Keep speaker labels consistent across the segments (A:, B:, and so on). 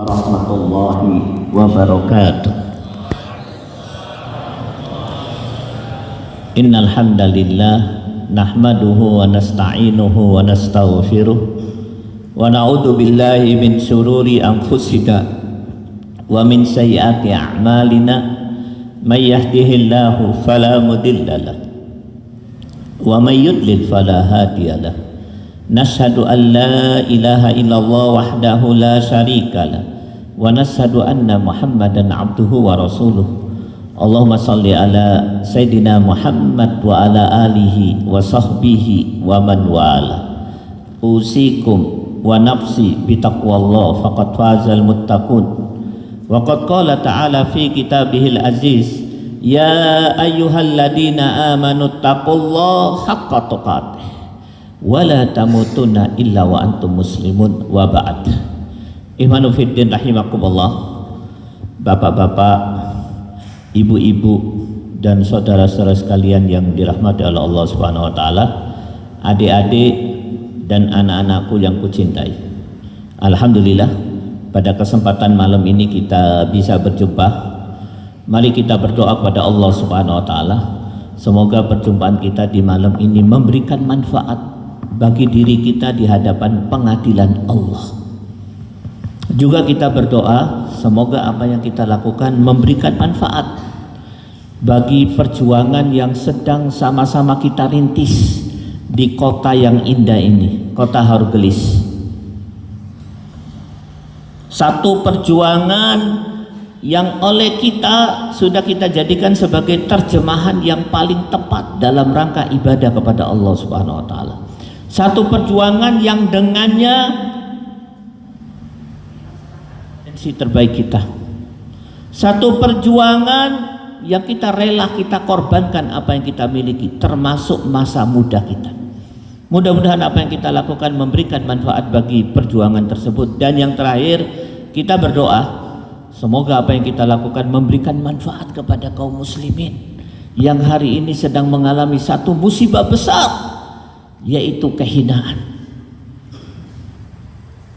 A: warahmatullahi wabarakatuh. Innal hamdalillah nahmaduhu wa nasta'inuhu wa nastaghfiruh wa na'udzu billahi min syururi anfusina wa min sayyiati a'malina may yahdihillahu fala mudilla lahu wa may yudlil fala hadiya lahu. Nashhadu an la ilaha illallah wahdahu la syarika lah wa nashhadu anna Muhammadan abduhu wa rasuluh. Allahumma salli ala Sayyidina Muhammad wa ala alihi wa sahbihi wa man wala. Usikum wa nafsi bitaqwallah faqad fazal muttaqun. Wa qad qala ta'ala fi kitabihil aziz, ya ayyuhalladzina amanu taqullaha haqqa tuqatih wa la tamutunna illa wa antum muslimun wa ba'd. Ihwanu fiddin rahimakumullah. Bapak-bapak, ibu-ibu dan saudara-saudara sekalian yang dirahmati oleh Allah Subhanahu wa taala, adik-adik dan anak-anakku yang kucintai. Alhamdulillah pada kesempatan malam ini kita bisa berjumpa. Mari kita berdoa kepada Allah Subhanahu wa taala, semoga perjumpaan kita di malam ini memberikan manfaat bagi diri kita di hadapan pengadilan Allah. Juga kita berdoa semoga apa yang kita lakukan memberikan manfaat bagi perjuangan yang sedang sama-sama kita rintis di kota yang indah ini, kota Hargelis. Satu perjuangan yang oleh kita sudah kita jadikan sebagai terjemahan yang paling tepat dalam rangka ibadah kepada Allah Subhanahu wa taala. Satu perjuangan yang dengannya potensi terbaik kita. Satu perjuangan yang kita rela kita korbankan apa yang kita miliki, termasuk masa muda kita. Mudah-mudahan apa yang kita lakukan memberikan manfaat bagi perjuangan tersebut. Dan yang terakhir, kita berdoa semoga apa yang kita lakukan memberikan manfaat kepada kaum muslimin yang hari ini sedang mengalami satu musibah besar, yaitu kehinaan.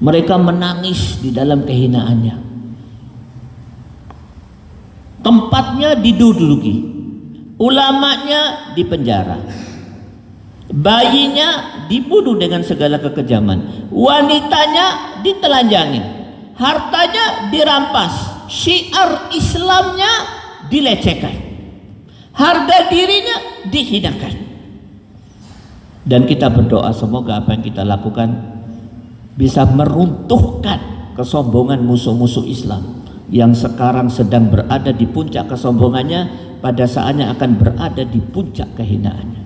A: Mereka menangis di dalam kehinaannya. Tempatnya diduduki, ulamanya dipenjara, bayinya dibunuh dengan segala kekejaman, wanitanya ditelanjangin, hartanya dirampas, syiar Islamnya dilecehkan, harga dirinya dihinakan. Dan kita berdoa semoga apa yang kita lakukan bisa meruntuhkan kesombongan musuh-musuh Islam yang sekarang sedang berada di puncak kesombongannya, pada saatnya akan berada di puncak kehinaannya.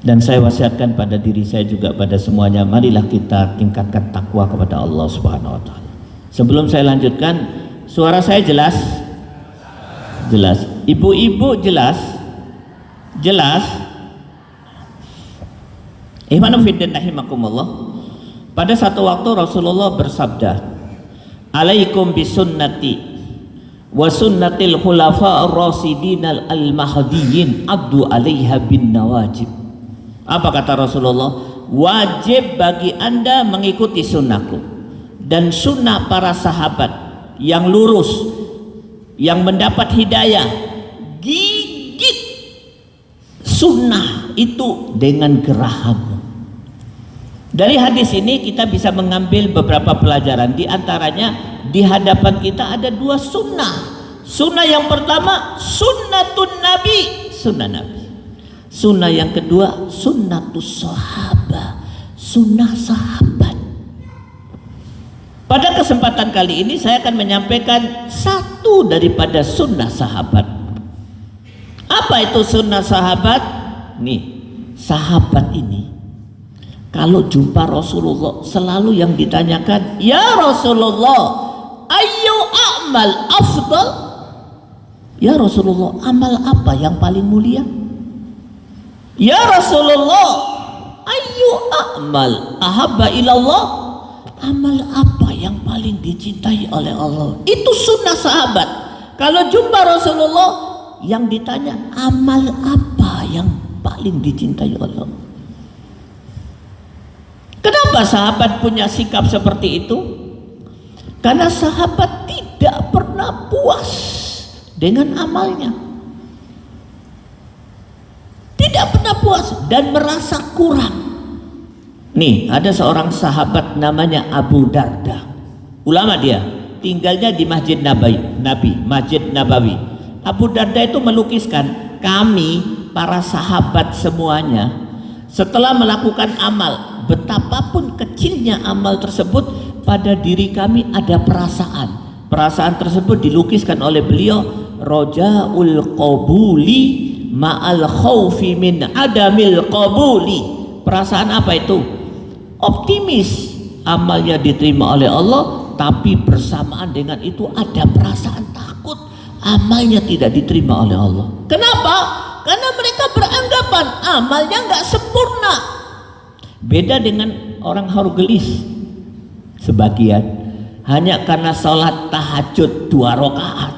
A: Dan saya wasiatkan pada diri saya juga pada semuanya, marilah kita tingkatkan takwa kepada Allah Subhanahu wa taala. Sebelum saya lanjutkan, suara saya jelas? Jelas. Ibu-ibu jelas? Jelas? Ihwanu fiddin rahimakumullah. Pada satu waktu Rasulullah bersabda, alaikum bisunnati wa sunnatil khulafa ar-rasidin al-mahdiyyin addu alaiha bin nawajib. Apa kata Rasulullah? Wajib bagi anda mengikuti sunnahku dan sunnah para sahabat yang lurus, yang mendapat hidayah. Gigit sunnah itu dengan geraham. Dari hadis ini kita bisa mengambil beberapa pelajaran. Di antaranya, di hadapan kita ada dua sunnah. Sunnah yang pertama sunnatun Nabi, sunnah Nabi. Sunnah yang kedua sunnatus sahabah, sunnah sahabat. Pada kesempatan kali ini saya akan menyampaikan satu daripada sunnah sahabat. Apa itu sunnah sahabat? Nih, sahabat ini kalau jumpa Rasulullah selalu yang ditanyakan, ya Rasulullah, ayu amal afdal? Ya Rasulullah, amal apa yang paling mulia? Ya Rasulullah, ayu amal ahabba ilallah? Amal apa yang paling dicintai oleh Allah? Itu sunnah sahabat. Kalau jumpa Rasulullah, yang ditanya amal apa yang paling dicintai oleh Allah? Kenapa sahabat punya sikap seperti itu? Karena sahabat tidak pernah puas dengan amalnya. Tidak pernah puas dan merasa kurang. Nih, ada seorang sahabat namanya Abu Darda. Ulama dia, tinggalnya di Masjid Masjid Nabawi. Abu Darda itu melukiskan, kami para sahabat semuanya setelah melakukan amal, betapapun kecilnya amal tersebut, pada diri kami ada perasaan. Perasaan tersebut dilukiskan oleh beliau, rojaul qabuli ma'al khaufi min adamil qabuli. Perasaan apa itu? Optimis amalnya diterima oleh Allah, tapi bersamaan dengan itu ada perasaan takut amalnya tidak diterima oleh Allah. Kenapa? Karena mereka beranggapan amalnya nggak sempurna. Beda dengan orang Harugelis, sebagian hanya karena sholat tahajud 2 rakaat,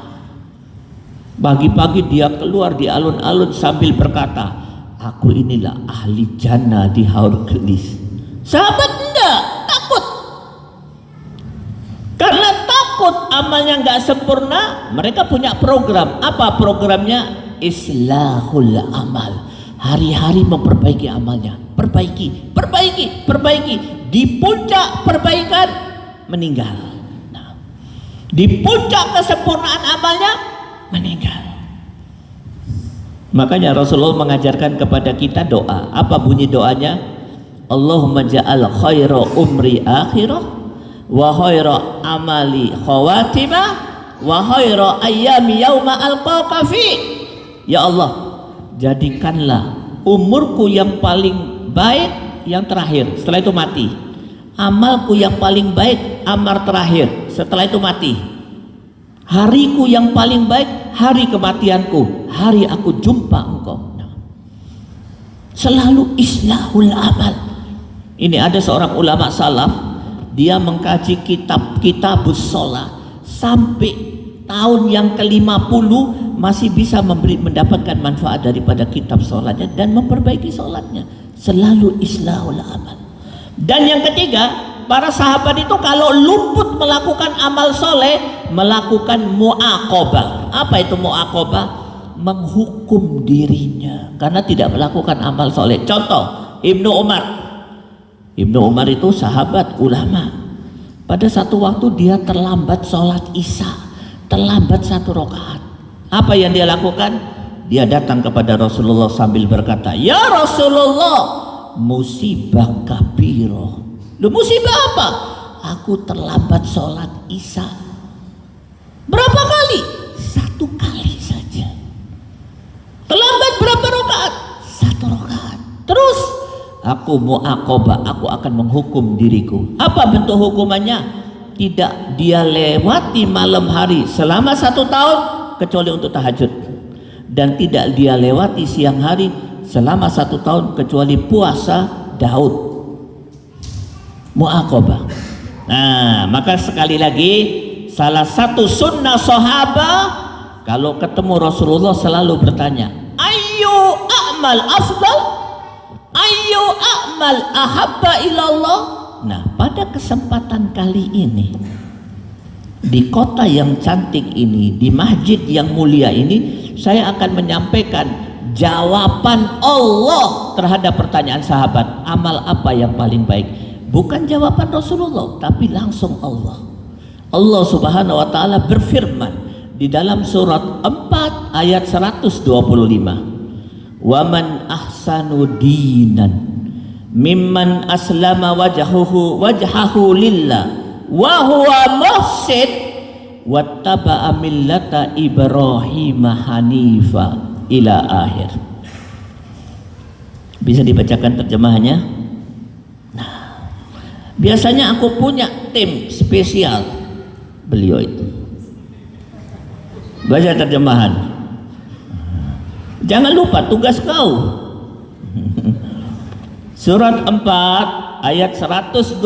A: pagi-pagi dia keluar di alun-alun sambil berkata, aku inilah ahli jannah di Harugelis. Sahabat enggak, takut. Karena takut amalnya nggak sempurna, mereka punya program. Apa programnya? Islahul amal. Hari-hari memperbaiki amalnya. Perbaiki. Di puncak perbaikan meninggal. Nah, di puncak kesempurnaan amalnya meninggal. Makanya Rasulullah mengajarkan kepada kita doa. Apa bunyi doanya? Allahumma ja'al khaira umri akhirah wa khaira amali khawatimah wa khaira ayyami yauma alqaka fi. Ya Allah, jadikanlah umurku yang paling baik yang terakhir, setelah itu mati. Amalku yang paling baik amal terakhir, setelah itu mati. Hariku yang paling baik hari kematianku, hari aku jumpa engkau. Selalu islahul amal. Ini ada seorang ulama salaf, dia mengkaji kitabus sholat sampai tahun yang ke-50 masih bisa mendapatkan manfaat daripada kitab sholatnya dan memperbaiki sholatnya. Selalu islahul amal. Dan yang ketiga, para sahabat itu kalau luput melakukan amal soleh, melakukan mu'aqobah. Apa itu mu'aqobah? Menghukum dirinya karena tidak melakukan amal soleh. Contoh, Ibnu Umar itu sahabat ulama. Pada satu waktu dia terlambat sholat isya, terlambat 1 rakaat. Apa yang dia lakukan? Dia datang kepada Rasulullah sambil berkata, ya Rasulullah, musibah kabiroh. Loh, musibah apa? Aku terlambat sholat isya. Berapa kali? 1 kali saja. Terlambat berapa rakaat? 1 rakaat. Terus aku mu'aqobah, aku akan menghukum diriku. Apa bentuk hukumannya? Tidak dia lewati malam hari selama 1 tahun kecuali untuk tahajud, dan tidak dia lewati siang hari selama 1 tahun kecuali puasa Daud. Mu'aqobah. Nah, maka sekali lagi, salah satu sunnah sahabat kalau ketemu Rasulullah selalu bertanya, ayu a'mal afdal, ayu a'mal ahabba ilallah. Nah, pada kesempatan kali ini, di kota yang cantik ini, di masjid yang mulia ini, saya akan menyampaikan jawaban Allah terhadap pertanyaan sahabat, amal apa yang paling baik. Bukan jawaban Rasulullah, tapi langsung Allah. Allah Subhanahu wa taala berfirman di dalam surat 4 ayat 125. Wa man ahsanu dinan mimman aslama wajhahu lillah wa huwa muhsin wattaba'a millata Ibrahim hanifa ila akhir. Bisa dibacakan terjemahannya? Nah, biasanya aku punya tim spesial beliau itu. Baca terjemahan. Jangan lupa tugas kau. Surat 4 ayat 125.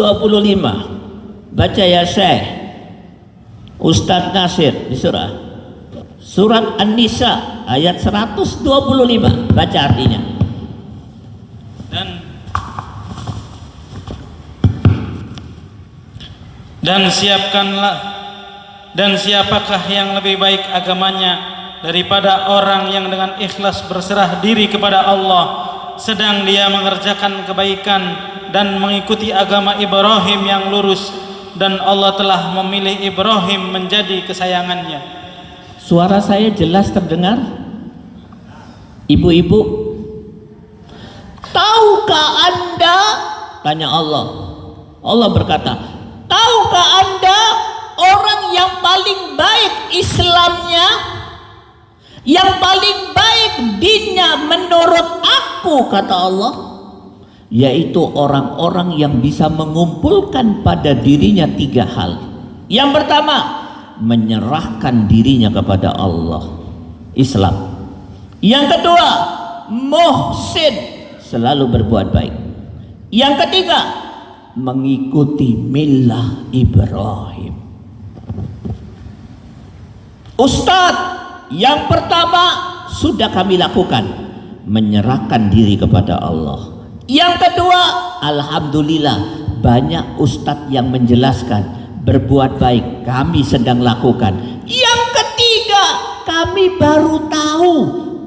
A: Baca ya Syekh Ustadz Nasir di surah. Surat An-Nisa ayat 125. Baca artinya.
B: Dan siapakah yang lebih baik agamanya daripada orang yang dengan ikhlas berserah diri kepada Allah, sedang dia mengerjakan kebaikan dan mengikuti agama Ibrahim yang lurus, dan Allah telah memilih Ibrahim menjadi kesayangannya.
A: Suara saya jelas terdengar? Ibu-ibu, tahukah Anda? Tanya Allah. Allah berkata, tahukah Anda orang yang paling baik Islamnya, yang paling baik dinnya menurut aku, kata Allah, yaitu orang-orang yang bisa mengumpulkan pada dirinya 3 hal. Yang pertama, menyerahkan dirinya kepada Allah, Islam. Yang kedua, muhsin, selalu berbuat baik. Yang ketiga, mengikuti millah Ibrahim. Ustadz, yang pertama sudah kami lakukan, menyerahkan diri kepada Allah. Yang kedua, alhamdulillah banyak ustadz yang menjelaskan, berbuat baik kami sedang lakukan. Yang ketiga, kami baru tahu,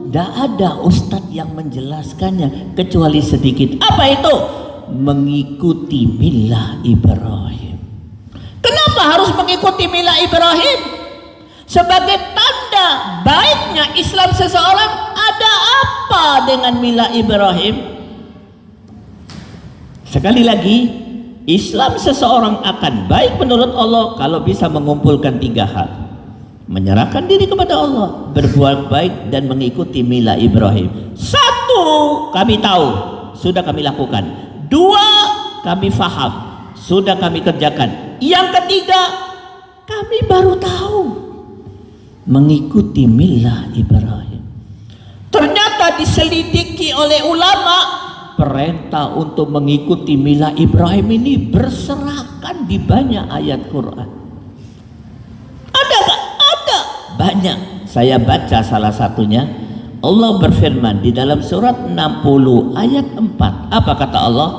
A: tidak ada ustadz yang menjelaskannya kecuali sedikit. Apa itu? Mengikuti millah Ibrahim. Kenapa harus mengikuti millah Ibrahim? Sebagai tanda baiknya Islam seseorang. Ada apa dengan millah Ibrahim? Sekali lagi, Islam seseorang akan baik menurut Allah kalau bisa mengumpulkan 3 hal. Menyerahkan diri kepada Allah, berbuat baik, dan mengikuti millah Ibrahim. 1, kami tahu, sudah kami lakukan. 2, kami faham, sudah kami kerjakan. Yang ketiga, kami baru tahu, mengikuti millah Ibrahim. Ternyata diselidiki oleh ulama, perintah untuk mengikuti millah Ibrahim ini berserakan di banyak ayat Quran. Ada gak? Ada. Banyak. Saya baca salah satunya. Allah berfirman di dalam surat 60 ayat 4. Apa kata Allah?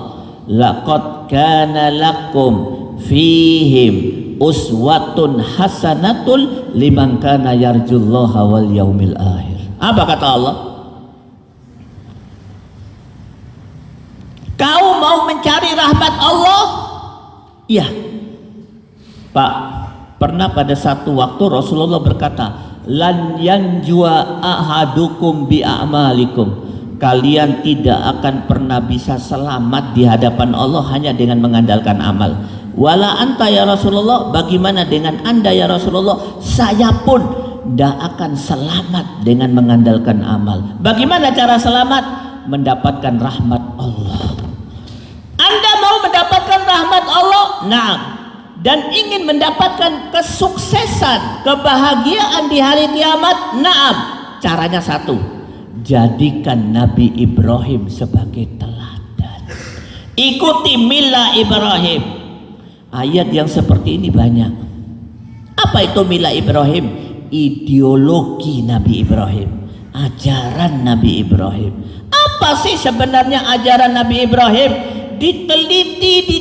A: Laqad kana lakum fihim uswatun hasanatul liman kana yarjullaha wal yaumil akhir. Apa kata Allah? Kau mau mencari rahmat Allah? Iya. Pak, pernah pada satu waktu Rasulullah berkata, lan yanjua ahadukum bi a'malikum. Kalian tidak akan pernah bisa selamat di hadapan Allah hanya dengan mengandalkan amal. Wala anta ya Rasulullah, bagaimana dengan Anda ya Rasulullah? Saya pun tidak akan selamat dengan mengandalkan amal. Bagaimana cara selamat? Mendapatkan rahmat Allah. Anda mau mendapatkan rahmat Allah? Nah, dan ingin mendapatkan kesuksesan, kebahagiaan di hari kiamat? Naam. Caranya satu, jadikan Nabi Ibrahim sebagai teladan. Ikuti millah Ibrahim. Ayat yang seperti ini banyak. Apa itu millah Ibrahim? Ideologi Nabi Ibrahim, ajaran Nabi Ibrahim. Apa sih sebenarnya ajaran Nabi Ibrahim? Diteliti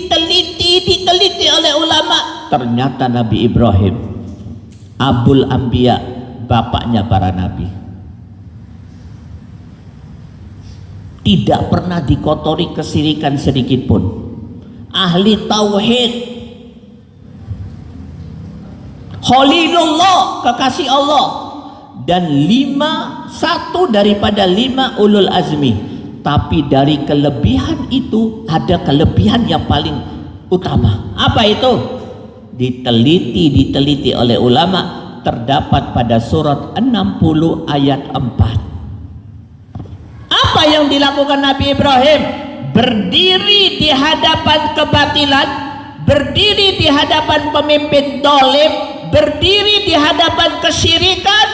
A: oleh ulama. Ternyata Nabi Ibrahim Abul Anbiya, bapaknya para nabi, tidak pernah dikotori kesyirikan sedikit pun. Ahli tauhid, Khalilullah, kekasih Allah, dan satu daripada 5 ulul azmi. Tapi dari kelebihan itu ada kelebihan yang paling utama. Apa itu? Diteliti oleh ulama, terdapat pada surat 60 ayat 4. Apa yang dilakukan Nabi Ibrahim? Berdiri di hadapan kebatilan, berdiri di hadapan pemimpin dolim, berdiri di hadapan kesyirikan,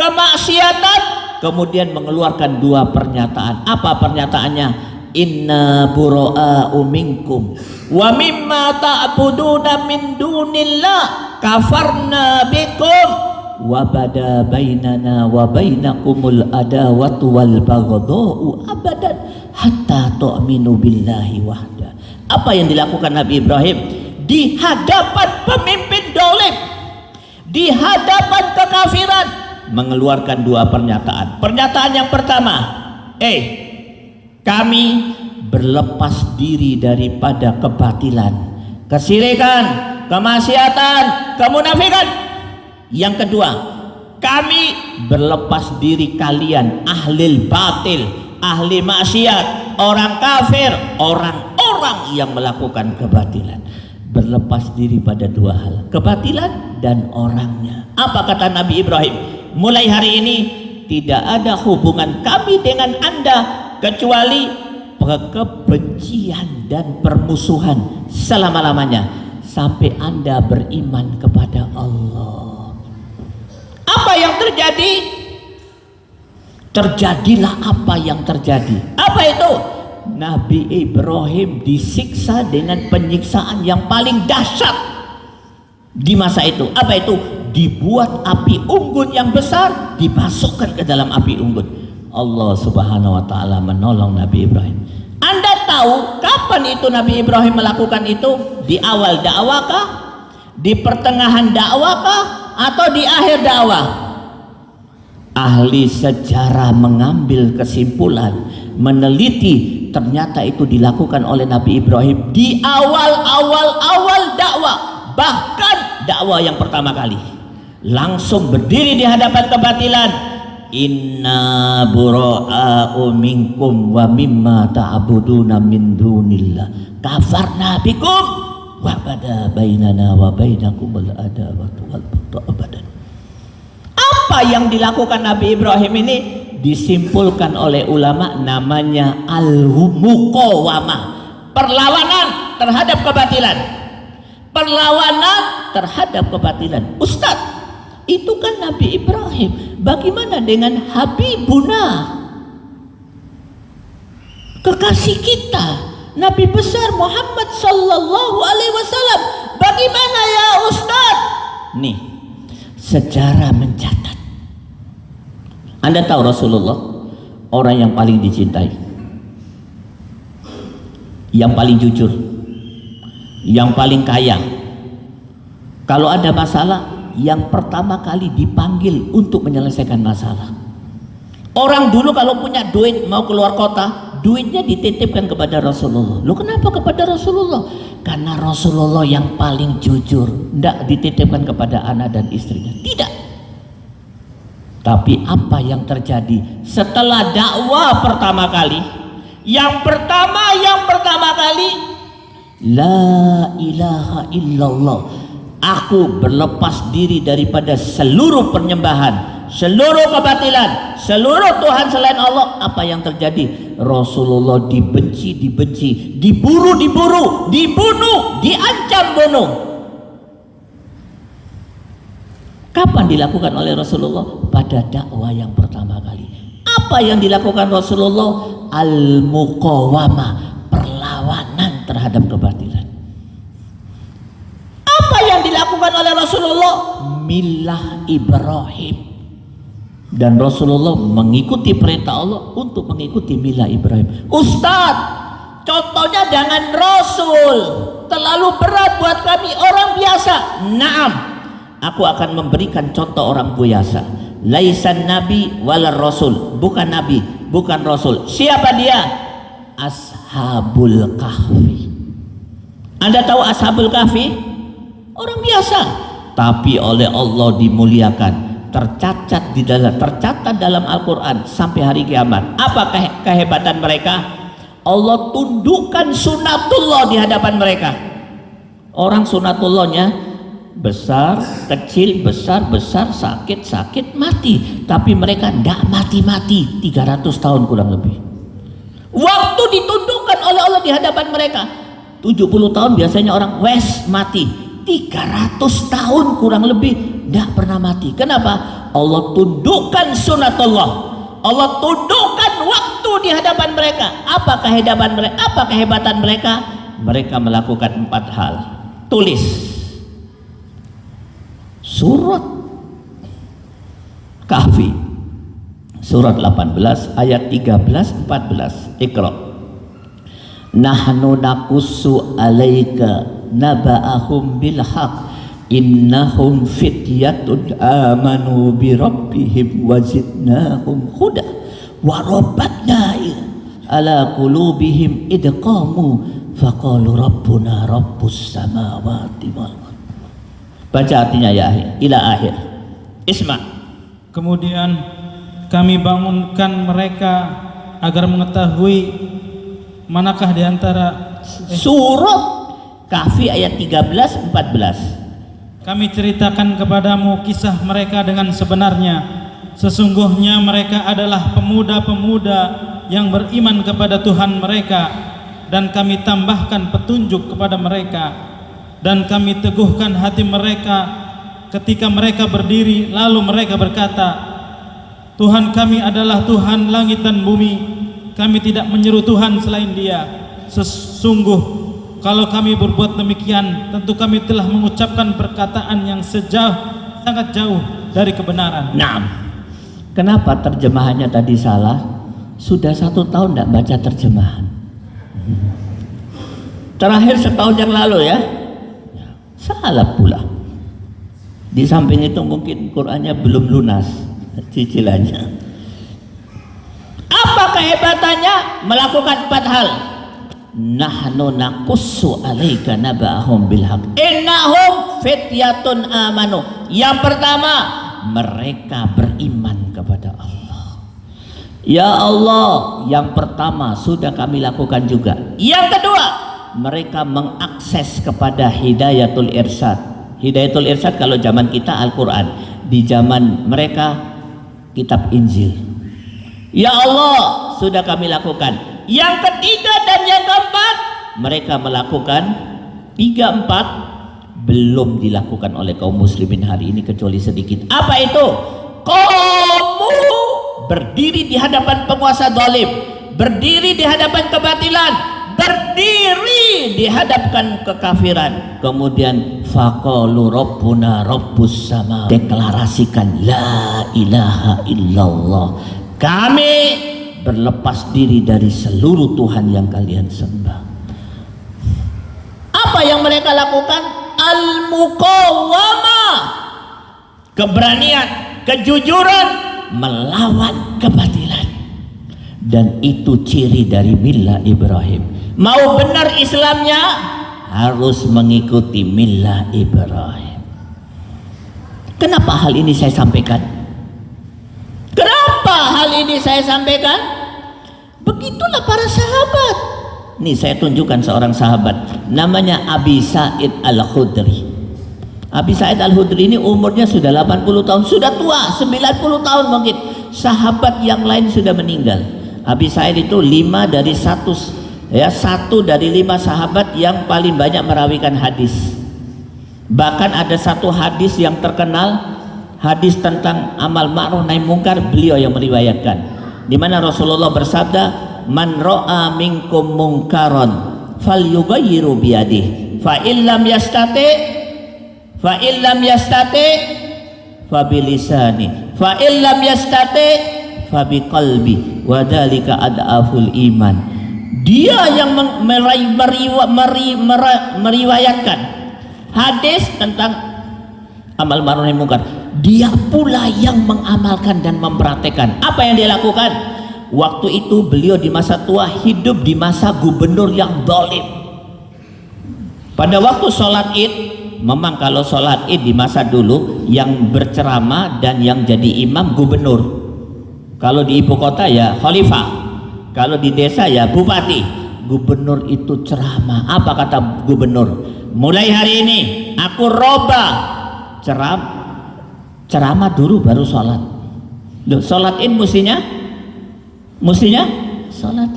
A: kemaksiatan, kemudian mengeluarkan 2 pernyataan. Apa pernyataannya? Inna bura'a'u minkum wa mimma ta'buduna min dunillah kafarna bikum wa bada bainana wa bainakumul adawatu wal baghdha'u abadan hatta tu'minu billahi wahda. Apa yang dilakukan Nabi Ibrahim? di hadapan pemimpin dolim, di hadapan kekafiran, mengeluarkan dua pernyataan. Pernyataan yang pertama, kami berlepas diri daripada kebatilan, kesyirikan, kemaksiatan, kemunafikan. Yang kedua, kami berlepas diri kalian ahli batil, ahli maksiat, orang kafir, orang-orang yang melakukan kebatilan. Berlepas diri pada dua hal, kebatilan dan orangnya. Apa kata Nabi Ibrahim? Mulai hari ini tidak ada hubungan kami dengan Anda kecuali kebencian dan permusuhan selama-lamanya sampai Anda beriman kepada Allah. Apa yang terjadi? Terjadilah apa yang terjadi. Apa itu? Nabi Ibrahim disiksa dengan penyiksaan yang paling dahsyat di masa itu. Apa itu? Dibuat api unggun yang besar, dimasukkan ke dalam api unggun. Allah Subhanahu wa taala menolong Nabi Ibrahim. Anda tahu kapan itu Nabi Ibrahim melakukan itu? Di awal dakwahkah? Di pertengahan dakwahkah? Atau di akhir dakwah? Ahli sejarah mengambil kesimpulan, meneliti, ternyata itu dilakukan oleh Nabi Ibrahim di awal dakwah. Bahkan dakwah yang pertama kali langsung berdiri di hadapan kebatilan. Inna bura'a'u minkum wa mimma ta'buduna min dunillah kafarna bikum wa bada bainana wa bainakum al-adawatu wal baghdha abadan. Apa yang dilakukan Nabi Ibrahim ini disimpulkan oleh ulama namanya al-muqawamah, perlawanan terhadap kebatilan. Perlawanan terhadap kebatilan. Ustaz, itu kan Nabi Ibrahim. Bagaimana dengan Habibuna, kekasih kita, Nabi besar Muhammad sallallahu alaihi wasallam? Bagaimana ya Ustaz? Nih, sejarah mencatat. Anda tahu Rasulullah orang yang paling dicintai, yang paling jujur, yang paling kaya. Kalau ada masalah, yang pertama kali dipanggil untuk menyelesaikan masalah. Orang dulu kalau punya duit mau keluar kota, duitnya dititipkan kepada Rasulullah. Loh, kenapa kepada Rasulullah? Karena Rasulullah yang paling jujur, tidak dititipkan kepada anak dan istrinya. Tidak. Tapi apa yang terjadi setelah dakwah pertama kali? Yang pertama kali, la ilaha illallah. Aku berlepas diri daripada seluruh penyembahan, seluruh kebatilan, seluruh Tuhan selain Allah. Apa yang terjadi? Rasulullah dibenci, diburu, dibunuh, diancam bunuh. Kapan dilakukan oleh Rasulullah? Pada dakwah yang pertama kali. Apa yang dilakukan Rasulullah? Al-muqawamah, perlawanan terhadap kebatilan. Apa yang dilakukan oleh Rasulullah? Milah Ibrahim. Dan Rasulullah mengikuti perintah Allah untuk mengikuti milah Ibrahim. Ustaz, contohnya dengan Rasul terlalu berat buat kami orang biasa. Naam, aku akan memberikan contoh orang biasa. Laisan nabi walar rasul, bukan nabi, bukan rasul. Siapa dia? Ashabul Kahfi. Anda tahu Ashabul Kahfi? Orang biasa, tapi oleh Allah dimuliakan, tercatat dalam Al-Quran sampai hari kiamat. Apa kehebatan mereka? Allah tundukkan sunatullah di hadapan mereka. Orang sunatullahnya besar, kecil, besar, sakit, mati. Tapi mereka tidak mati-mati, 300 tahun kurang lebih. Waktu ditundukkan oleh Allah di hadapan mereka, 70 tahun biasanya orang mati. 300 tahun kurang lebih tidak pernah mati. Kenapa? Allah tundukkan sunatullah, Allah tundukkan waktu di hadapan mereka. Apa kehebatan mereka? Mereka melakukan 4 hal. Tulis surat Kahfi, surat 18 ayat 13-14. Iqra. Nahnu naqussu alaika naba'ahum bil haqq innahum fityatun amanu bi rabbihim wa zidnahum huda wa rabatna ala qulubihim idqamu faqalu rabbuna rabbus samawati wal ardh. Baca artinya ya ila akhir. Isma.
B: Kemudian kami bangunkan mereka agar mengetahui manakah di antara
A: Surat Kahfi ayat 13-14.
B: Kami ceritakan kepadamu kisah mereka dengan sebenarnya. Sesungguhnya mereka adalah pemuda-pemuda yang beriman kepada Tuhan mereka, dan kami tambahkan petunjuk kepada mereka, dan kami teguhkan hati mereka ketika mereka berdiri. Lalu mereka berkata, Tuhan kami adalah Tuhan langit dan bumi, kami tidak menyeru Tuhan selain Dia. Sesungguh kalau kami berbuat demikian, tentu kami telah mengucapkan perkataan yang sangat jauh dari kebenaran.
A: Nah, kenapa terjemahannya tadi salah? Sudah 1 tahun tidak baca terjemahan. Terakhir setahun yang lalu ya, salah pula. Di samping itu mungkin Qur'annya belum lunas cicilannya. Apa kehebatannya? Melakukan 4 hal. Nahnu naqussu 'alaika naba'ahum bil haqq innahum fityatun amanu. Yang pertama, mereka beriman kepada Allah. Ya Allah, yang pertama sudah kami lakukan juga. Yang kedua, mereka mengakses kepada hidayatul irsyad. Hidayatul irsyad kalau zaman kita Al-Qur'an, di zaman mereka kitab Injil. Ya Allah, sudah kami lakukan. Yang ketiga dan yang keempat, mereka melakukan 3, 4 belum dilakukan oleh kaum muslimin hari ini kecuali sedikit. Apa itu? Kamu berdiri di hadapan penguasa zalim, berdiri di hadapan kebatilan, berdiri di hadapan kekafiran. Kemudian faqalu rabbuna rabbus sama, deklarasikan la ilaha illallah. Kami berlepas diri dari seluruh Tuhan yang kalian sembah. Apa yang mereka lakukan? Al-muqawamah, keberanian, kejujuran melawan kebatilan. Dan itu ciri dari millah Ibrahim. Mau benar Islamnya, harus mengikuti millah Ibrahim. Kenapa hal ini saya sampaikan? Kenapa hal ini saya sampaikan? Begitulah para sahabat. Nih saya tunjukkan seorang sahabat, namanya Abi Sa'id Al-Khudri. Abi Sa'id Al-Khudri ini umurnya sudah 80 tahun, sudah tua, 90 tahun mungkin. Sahabat yang lain sudah meninggal. Abi Sa'id itu 5 dari 1 ya, 1 dari 5 sahabat yang paling banyak merawikan hadis. Bahkan ada 1 hadis yang terkenal, hadis tentang amal ma'ruf nahi mungkar, beliau yang meriwayatkan, di mana Rasulullah bersabda, man ra'a minkum munkaran falyughayyiru biyadihi fa illam yastati fa bilisani fa illam yastati fa biqalbi wa dzalika ad'aful iman. Dia yang meriwayatkan hadis tentang amal ma'ruf nahi mungkar, dia pula yang mengamalkan dan mempraktekkan. Apa yang dia lakukan? Waktu itu beliau di masa tua hidup di masa gubernur yang zalim. Pada waktu sholat id, memang kalau sholat id di masa dulu yang berceramah dan yang jadi imam gubernur. Kalau di ibu kota ya khalifah, kalau di desa ya bupati. Gubernur itu ceramah. Apa kata gubernur? Mulai hari ini aku robah ceramah dulu baru sholat. Loh, sholat id mestinya sholat.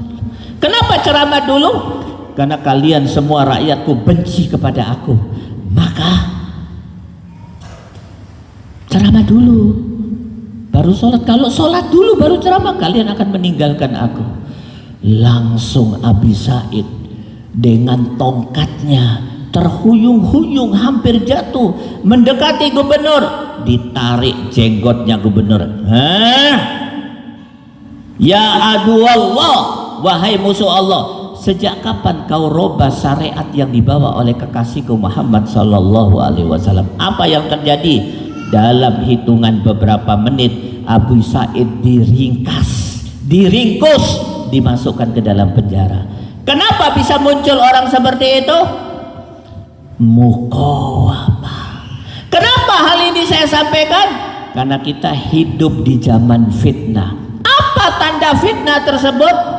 A: Kenapa ceramah dulu? Karena kalian semua rakyatku benci kepada aku, maka ceramah dulu baru sholat. Kalau sholat dulu baru ceramah, kalian akan meninggalkan aku. Langsung Abi Sa'id dengan tongkatnya terhuyung-huyung hampir jatuh mendekati gubernur, ditarik jenggotnya gubernur. Ya adu Allah, wahai musuh Allah, Sejak kapan kau robah syariat yang dibawa oleh kekasihku Muhammad sallallahu alaihi wasallam? Apa yang terjadi? Dalam hitungan beberapa menit Abu Sa'id diringkus, dimasukkan ke dalam penjara. Kenapa bisa muncul orang seperti itu? Muqawamah. Kenapa hal ini saya sampaikan? Karena kita hidup di zaman fitnah. Apa tanda fitnah tersebut?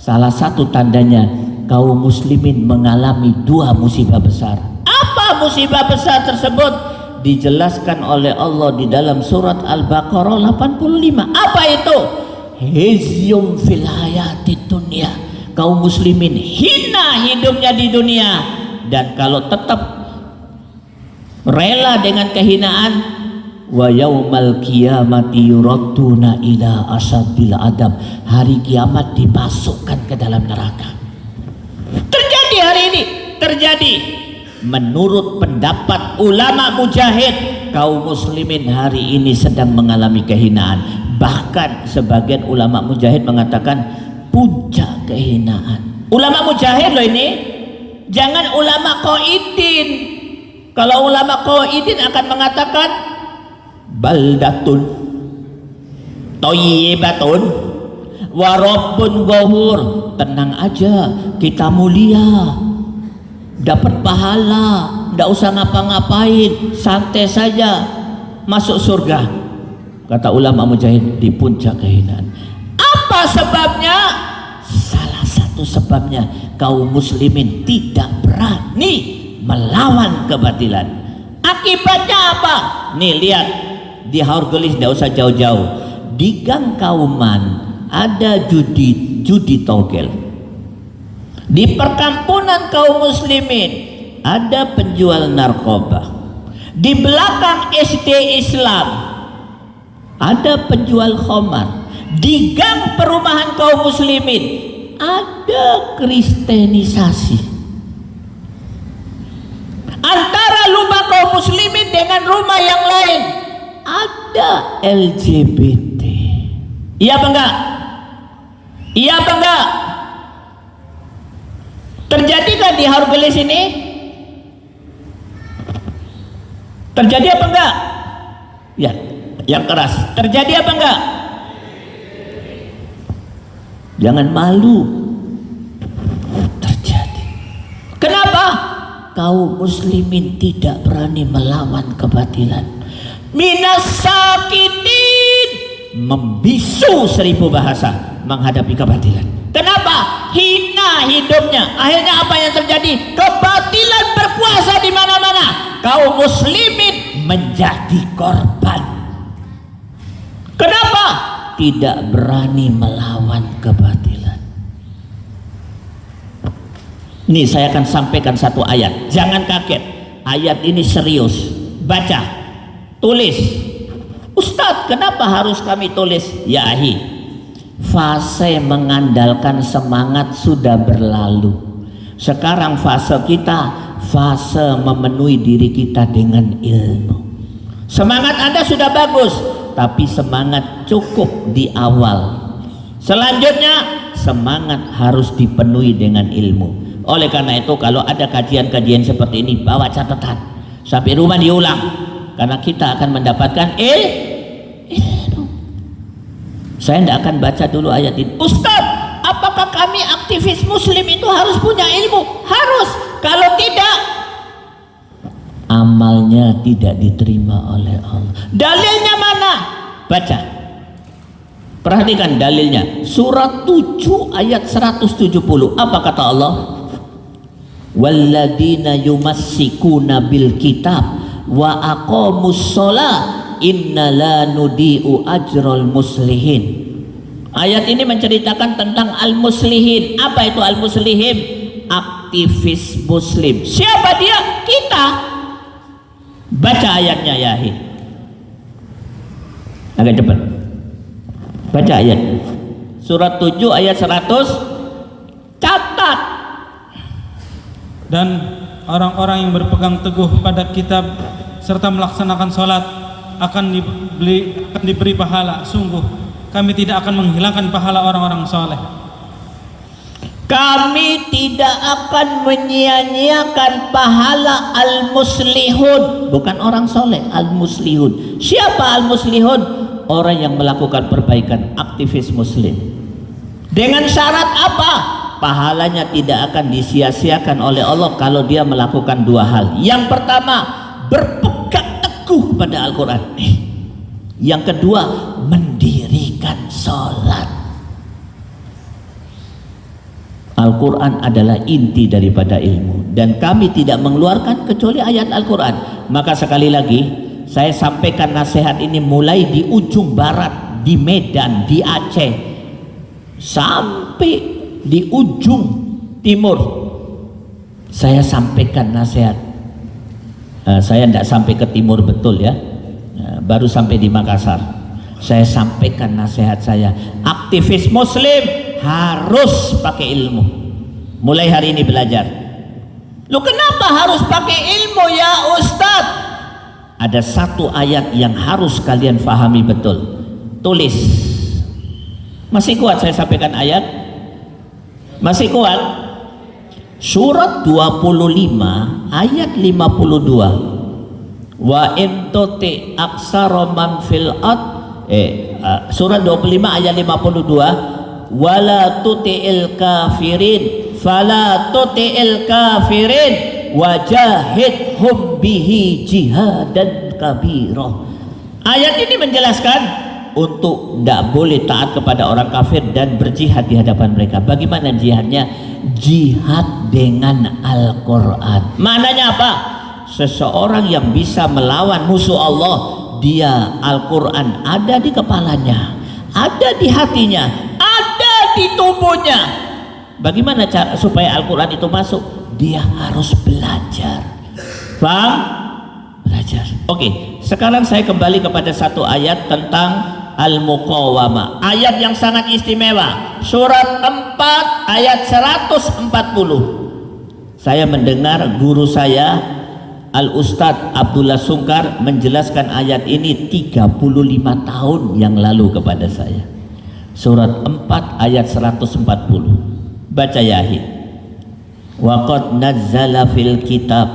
A: Salah satu tandanya kaum muslimin mengalami dua musibah besar. Apa musibah besar tersebut? Dijelaskan oleh Allah di dalam surat Al-Baqarah 85. Apa itu? Hizyum fil hayatid dunya. Kaum muslimin hina hidupnya di dunia, dan kalau tetap rela dengan kehinaan, wa yaumal qiyamati yuradduna ila asadil adab. Hari kiamat dimasukkan ke dalam neraka. Terjadi hari ini, terjadi. Menurut pendapat ulama mujahid, kaum muslimin hari ini sedang mengalami kehinaan. Bahkan sebagian ulama mujahid mengatakan puncak kehinaan. Ulama mujahid loh ini, jangan ulama qaidin. Kalau ulama qaidin akan mengatakan baldatun thayyibatun wa rabbun ghafur. Tenang aja, kita mulia, dapat pahala, ndak usah ngapa-ngapain, santai saja, masuk surga. Kata ulama mujahid, di puncak kehinaan. Apa sebabnya? Salah satu sebabnya kaum muslimin tidak berani melawan kebatilan. Akibatnya apa? Nih lihat, di Haurgelis, tidak usah jauh-jauh. Di Gang Kauman ada judi togel. Di perkampungan kaum muslimin ada penjual narkoba. Di belakang SD Islam ada penjual khamar. Di gang perumahan kaum muslimin ada kristenisasi. Antara rumah kaum muslimin dengan rumah yang lain ada LGBT. Iya apa enggak? Iya apa enggak? Terjadi kan di Haurgelis ini? Terjadi apa enggak? Ya, yang keras. Terjadi apa enggak? Jangan malu. Terjadi. Kenapa? Kaum muslimin tidak berani melawan kebatilan. Minas sakitin, membisu 1000 bahasa menghadapi kebatilan. Kenapa? Hina hidupnya. Akhirnya apa yang terjadi? Kebatilan berkuasa di mana-mana. Kaum muslimin menjadi korban. Kenapa? Tidak berani melawan kebatilan. Nih saya akan sampaikan satu ayat. Jangan kaget. Ayat ini serius. Baca, tulis. Ustadz, kenapa harus kami tulis? Ya ahi, fase mengandalkan semangat sudah berlalu. Sekarang fase kita, fase memenuhi diri kita dengan ilmu. Semangat Anda sudah bagus, tapi semangat cukup di awal. Selanjutnya semangat harus dipenuhi dengan ilmu. Oleh karena itu kalau ada kajian-kajian seperti ini, bawa catatan sampai rumah diulang, karena kita akan mendapatkan ilmu. Saya tidak akan baca dulu ayat ini. Ustadz, apakah kami aktivis muslim itu harus punya ilmu? Harus. Kalau tidak, amalnya tidak diterima oleh Allah. Dalilnya mana? Baca. Perhatikan dalilnya. Surat 7 ayat 170. Apa kata Allah? Walladzina yumassikuna bil kitab wa aqamus shalah inna la nudi'u ajral muslihin. Ayat ini menceritakan tentang al-muslihin. Apa itu al-muslihin? Aktivis muslim. Siapa dia? Kita. Baca ayatnya ya. Agak cepat. Baca ayat. Surat 7 ayat 100. Catat.
B: Dan orang-orang yang berpegang teguh pada kitab serta melaksanakan sholat akan diberi pahala. Sungguh kami tidak akan menghilangkan pahala orang-orang soleh.
A: Kami tidak akan menyia-nyiakan pahala al-muslihun. Bukan orang soleh, al-muslihun. Siapa al-muslihun? Orang yang melakukan perbaikan, aktivis muslim. Dengan syarat apa? Pahalanya tidak akan disia-siakan oleh Allah kalau dia melakukan dua hal. Yang pertama, berpegang teguh pada Al-Quran. Yang kedua, mendirikan sholat. Al-Quran adalah inti daripada ilmu, dan kami tidak mengeluarkan kecuali ayat Al-Quran. Maka sekali lagi saya sampaikan nasihat ini mulai di ujung barat, di Medan, di Aceh, sampai di ujung timur. Saya sampaikan nasihat. Saya tidak sampai ke timur betul ya, baru sampai di Makassar. Saya sampaikan nasihat saya, aktivis muslim harus pakai ilmu. Mulai hari ini belajar. Lu kenapa harus pakai ilmu ya Ustadz? Ada satu ayat yang harus kalian fahami betul. Tulis. Masih kuat saya sampaikan ayat? Masih kuat? Surat 25 ayat 52. Wa in tuti aksara man fil surat 25 ayat 52. Wala tuti'il kafirin fala tuti'il kafirin wajahidhum bihi jihadan kabira. Ayat ini menjelaskan untuk tidak boleh taat kepada orang kafir dan berjihad di hadapan mereka. Bagaimana jihadnya? Jihad dengan Al-Quran. Maknanya apa? Seseorang yang bisa melawan musuh Allah, dia Al-Quran ada di kepalanya, ada di hatinya, ada di tubuhnya. Bagaimana cara supaya Al-Quran itu masuk? Dia harus belajar. Paham? Belajar. Oke, sekarang saya kembali kepada satu ayat tentang Al-Muqawamah. Ayat yang sangat istimewa. Surat 4 ayat 140. Saya mendengar guru saya Al-Ustadz Abdullah Sungkar menjelaskan ayat ini 35 tahun yang lalu kepada saya. Surat 4 ayat 140. Baca yahi. Waqad nazzala fil kitab.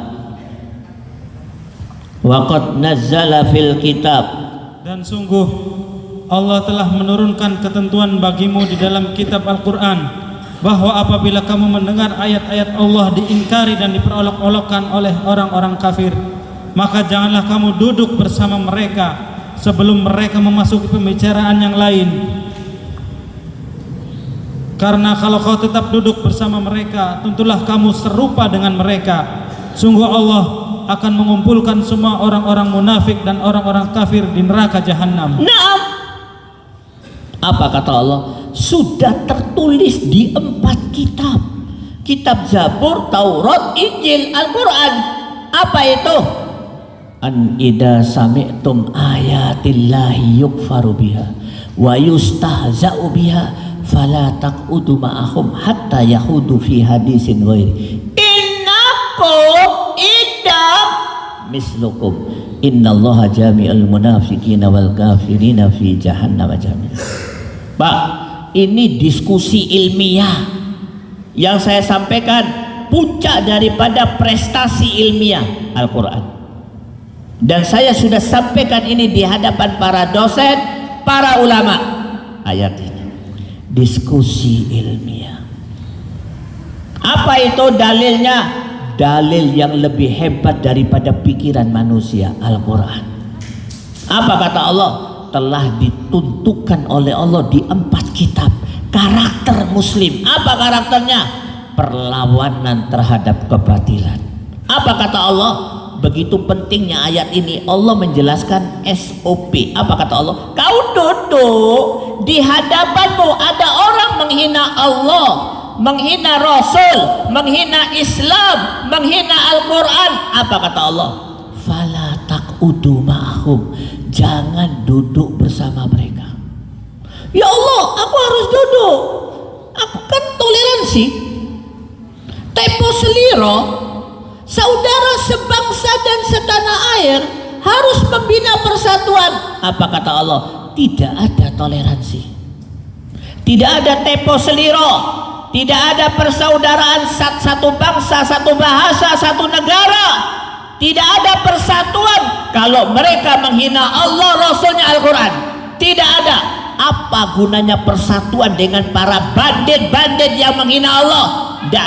A: Waqad nazzala fil kitab.
B: Dan sungguh Allah telah menurunkan ketentuan bagimu di dalam kitab Al-Quran, bahwa apabila kamu mendengar ayat-ayat Allah diingkari dan diperolok-olokkan oleh orang-orang kafir, maka janganlah kamu duduk bersama mereka sebelum mereka memasuki pembicaraan yang lain. Karena kalau kau tetap duduk bersama mereka, tentulah kamu serupa dengan mereka. Sungguh Allah akan mengumpulkan semua orang-orang munafik dan orang-orang kafir di neraka jahanam.
A: Naam. Apa kata Allah? Sudah tertulis di 4 kitab. Kitab Zabur, Taurat, Injil, Al-Quran. Apa itu? An idza sami'tum ayatillahi yukfaru biha wa yustahza'u biha fala taq'udu ma'ahum hatta yahudu fi hadisin ghairi. Innakum idam mislukum innallaha jami'ul munafiqina wal kafirina fi jahannam jami'an. Pak, ini diskusi ilmiah yang saya sampaikan, puncak daripada prestasi ilmiah Al-Quran. Dan saya sudah sampaikan ini di hadapan para dosen, para ulama. Ayat ini diskusi ilmiah. Apa itu dalilnya? Dalil yang lebih hebat daripada pikiran manusia, Al-Quran. Apa kata Allah? Telah ditentukan oleh Allah di 4 kitab karakter muslim. Apa karakternya? Perlawanan terhadap kebatilan. Apa kata Allah? Begitu pentingnya ayat ini. Allah menjelaskan SOP. Apa kata Allah? Kau duduk, di hadapanmu ada orang menghina Allah, menghina Rasul, menghina Islam, menghina Al-Quran. Apa kata Allah? Fala taq'udu ma'ahum, jangan duduk bersama mereka. Ya Allah, aku harus duduk. Aku kan toleransi. Tempo seliro, saudara sebangsa dan setanah air harus membina persatuan. Apa kata Allah? Tidak ada toleransi. Tidak ada tempo seliro. tidak ada persaudaraan satu bangsa, satu bahasa, satu negara. Tidak ada persatuan kalau mereka menghina Allah, Rasulnya, Al-Quran. Tidak ada. Apa gunanya persatuan dengan para bandit-bandit yang menghina Allah? Tidak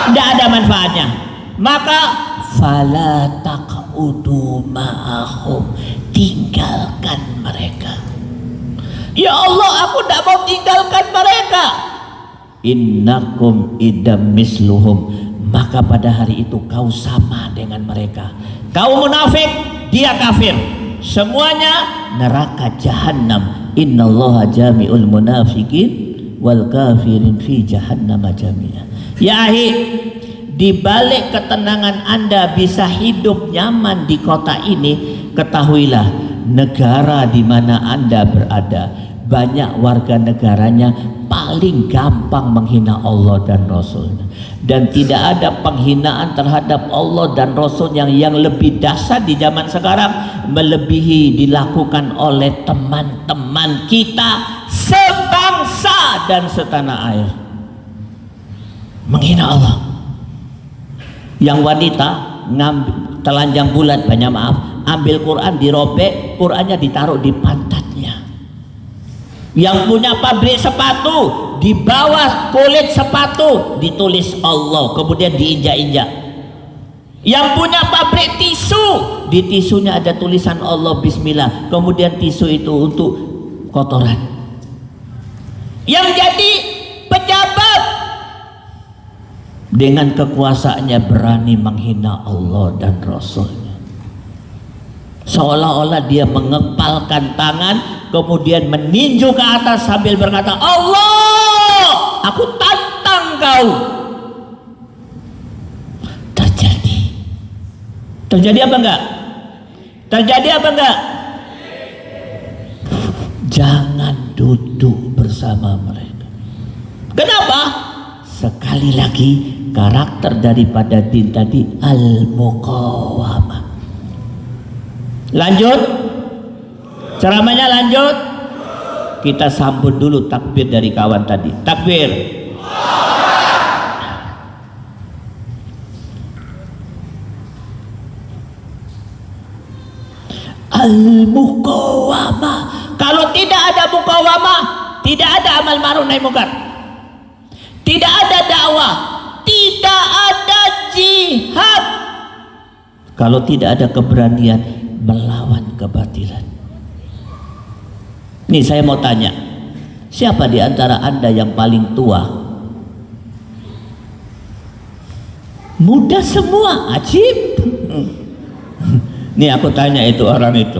A: ada manfaatnya. Maka fala taqudu ma'ahum, tinggalkan mereka. Ya Allah, aku tidak mau tinggalkan mereka. Innakum idam misluhum, maka pada hari itu kau sama dengan mereka. Kau munafik, dia kafir. Semuanya neraka jahanam. Innallaha jami'ul munafiqin wal kafirin fi jahannam jami'a. Ya ahi, di balik ketenangan Anda bisa hidup nyaman di kota ini, ketahuilah negara di mana Anda berada, banyak warga negaranya paling gampang menghina Allah dan Rasulnya. Dan tidak ada penghinaan terhadap Allah dan Rasul yang lebih dahsyat di zaman sekarang, melebihi dilakukan oleh teman-teman kita sebangsa dan setanah air. Menghina Allah. Yang wanita ngambil telanjang bulat, banyak maaf, ambil Quran dirobek, Qurannya ditaruh di pantatnya. Yang punya pabrik sepatu, di bawah kulit sepatu ditulis Allah, kemudian diinjak-injak. Yang punya pabrik tisu, di tisunya ada tulisan Allah, Bismillah, kemudian tisu itu untuk kotoran. Yang jadi pejabat, dengan kekuasaannya berani menghina Allah dan Rasulnya. Seolah-olah dia mengepalkan tangan, kemudian meninju ke atas sambil berkata, Allah, aku tantang kau. Terjadi apa enggak? Terjadi apa enggak? Jangan duduk bersama mereka. Kenapa? Sekali lagi, karakter daripada din tadi al-muqawamah. Lanjut, ceramahnya lanjut. Kita sambut dulu takbir dari kawan tadi. Takbir. Al-muqawamah. Kalau tidak ada muqawamah, tidak ada amal ma'ruf nahi munkar, tidak ada dakwah, tidak ada jihad. Kalau tidak ada keberanian melawan kebatilan. Nih saya mau tanya, siapa di antara Anda yang paling tua? Muda semua, ajib. Nih aku tanya itu orang itu,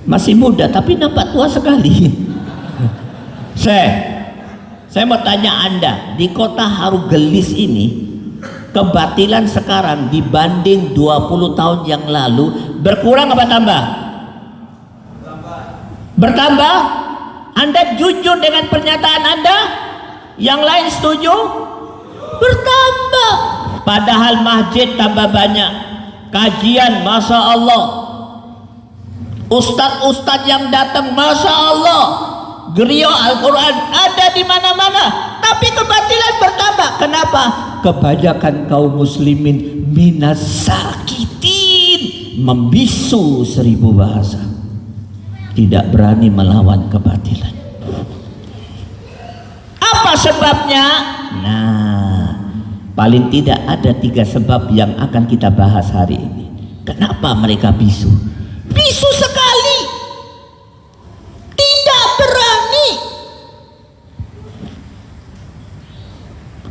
A: masih muda tapi nampak tua sekali. Saya mau tanya Anda, di kota Harugelis ini, kebatilan sekarang dibanding 20 tahun yang lalu berkurang apa tambah? Bertambah. Anda jujur dengan pernyataan Anda? Yang lain setuju? Bertambah. Padahal masjid tambah banyak, kajian Masya Allah, ustadz-ustadz yang datang Masya Allah, gerio Al-Quran ada di mana-mana, tapi kebatilan bertambah. Kenapa? Kebanyakan kaum muslimin minas sakitin, membisu 1000 bahasa, tidak berani melawan kebatilan. Apa sebabnya? Nah, paling tidak ada 3 sebab yang akan kita bahas hari ini. Kenapa mereka bisu? Bisu sekali, tidak berani.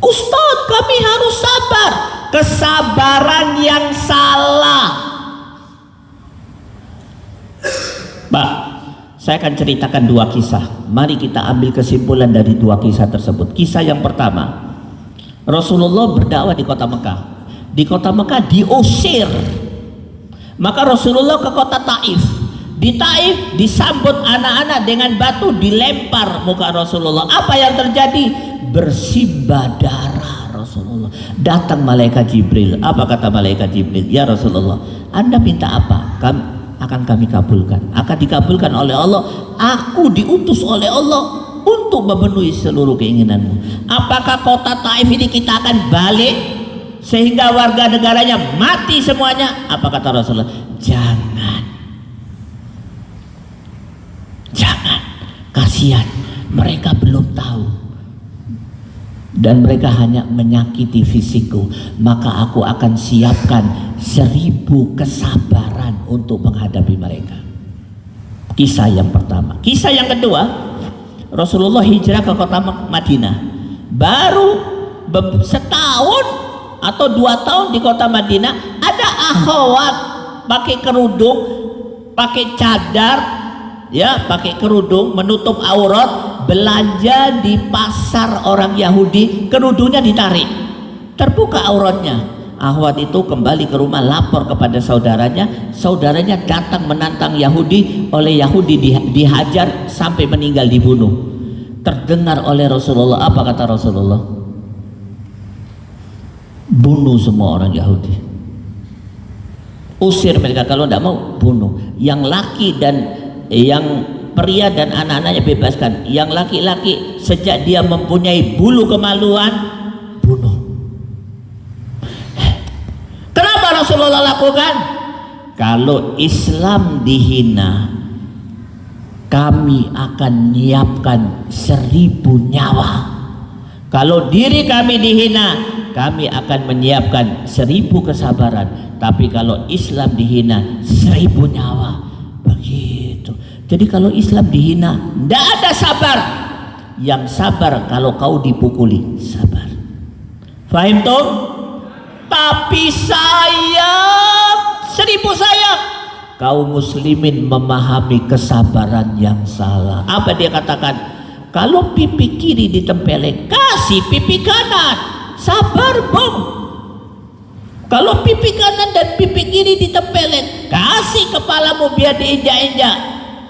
A: Ustadz, kami harus sabar. Kesabaran yang salah. Pak, saya akan ceritakan 2 kisah. Mari kita ambil kesimpulan dari 2 kisah tersebut. Kisah yang pertama, Rasulullah berdakwah di kota Mekah. Di kota Mekah diusir. Maka Rasulullah ke kota Taif. Di Taif disambut anak-anak dengan batu, dilempar muka Rasulullah. Apa yang terjadi? Bersimbah darah Rasulullah. Datang malaikat Jibril. Apa kata malaikat Jibril? Ya Rasulullah, Anda minta apa? akan kami kabulkan, akan dikabulkan oleh Allah. Aku diutus oleh Allah untuk memenuhi seluruh keinginanmu. Apakah kota Taif ini kita akan balik sehingga warga negaranya mati semuanya? Apa kata Rasulullah? Jangan, kasihan, mereka belum tahu dan mereka hanya menyakiti fisikku, maka aku akan siapkan 1000 kesabaran untuk menghadapi mereka. Kisah yang pertama. Kisah yang kedua, Rasulullah hijrah ke kota Madinah. Baru setahun atau 2 tahun di kota Madinah, ada akhwat pakai kerudung, pakai cadar, ya, pakai kerudung menutup aurat, belanja di pasar orang Yahudi, kerudungnya ditarik, terbuka auratnya. Akhwat itu kembali ke rumah, lapor kepada saudaranya datang menantang Yahudi, oleh Yahudi dihajar sampai meninggal, dibunuh. Terdengar oleh Rasulullah, apa kata Rasulullah? Bunuh semua orang Yahudi, usir mereka, kalau tidak mau bunuh. Yang laki dan yang pria dan anak-anaknya bebaskan. Yang laki-laki sejak dia mempunyai bulu kemaluan, bunuh. Kenapa Rasulullah lakukan? Kalau Islam dihina, kami akan menyiapkan 1000 nyawa. Kalau diri kami dihina, kami akan menyiapkan 1000 kesabaran. Tapi kalau Islam dihina, 1000 nyawa. Begitu. Jadi kalau Islam dihina, tidak ada sabar. Yang sabar kalau kau dipukuli, sabar. Fahim tuh? Tapi sayang, 1000 sayang, kaum muslimin memahami kesabaran yang salah. Apa dia katakan? Kalau pipi kiri ditempeleng, kasih pipi kanan, sabar bom. Kalau pipi kanan dan pipi kiri ditempeleng, kasih kepalamu biar diinjak-injak.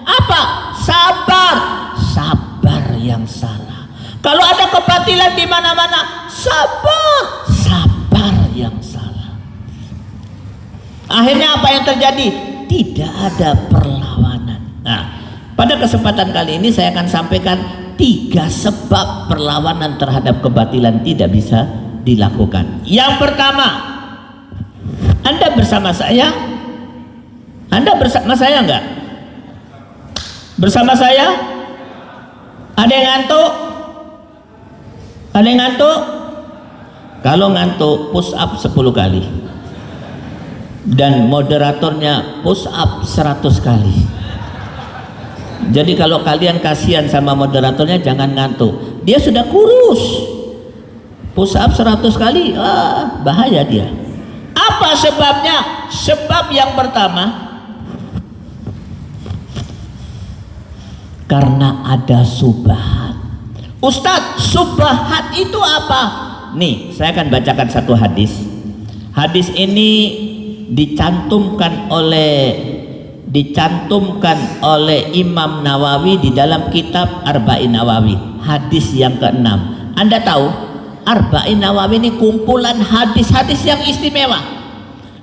A: Apa? Sabar. Sabar yang salah. Kalau ada kebatilan di mana-mana, sabar. Sabar yang salah. Akhirnya apa yang terjadi? Tidak ada perlawanan. Nah, pada kesempatan kali ini saya akan sampaikan 3 sebab perlawanan terhadap kebatilan tidak bisa dilakukan. Yang pertama, Anda bersama saya? Anda bersama saya enggak? Bersama saya? Ada yang ngantuk? Ada yang ngantuk? Kalau ngantuk, push up 10 kali. Dan moderatornya push up 100 kali. Jadi kalau kalian kasihan sama moderatornya, jangan ngantuk. Dia sudah kurus, push up 100 kali, bahaya dia. Apa sebabnya? Sebab yang pertama, karena ada subhat. Ustadz, subhat itu apa? Nih, saya akan bacakan satu hadis. Hadis ini dicantumkan oleh Imam Nawawi di dalam kitab Arba'in Nawawi, hadis yang ke-6. Anda tahu Arba'in Nawawi ini kumpulan hadis-hadis yang istimewa.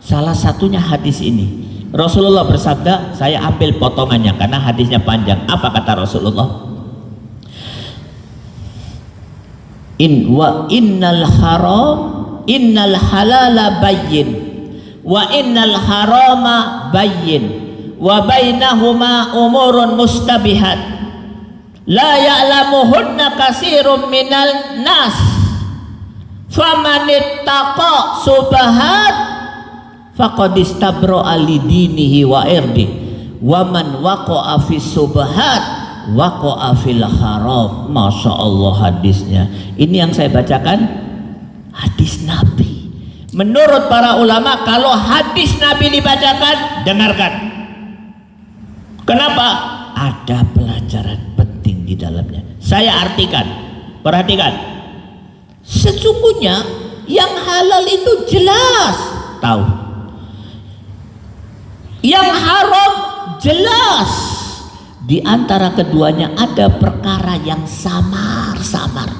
A: Salah satunya hadis ini. Rasulullah bersabda, saya ambil potongannya karena hadisnya panjang. Apa kata Rasulullah? Innal halala bayyin wa innal harama bayyin wa bainahuma umurun mustabihat la ya'lamuhunna katsirun minal nas faman ittaqa subahat faqad istabra'a li dinihi wa irdihi wa man waqa'a fis subahat waqa'a fil haram. Masya Allah hadisnya. Ini yang saya bacakan hadis Nabi. Menurut para ulama, kalau hadis Nabi dibacakan, dengarkan. Kenapa? Ada pelajaran penting di dalamnya. Saya artikan, perhatikan. Sesungguhnya yang halal itu jelas, tahu. Yang haram jelas. Di antara keduanya ada perkara yang samar-samar.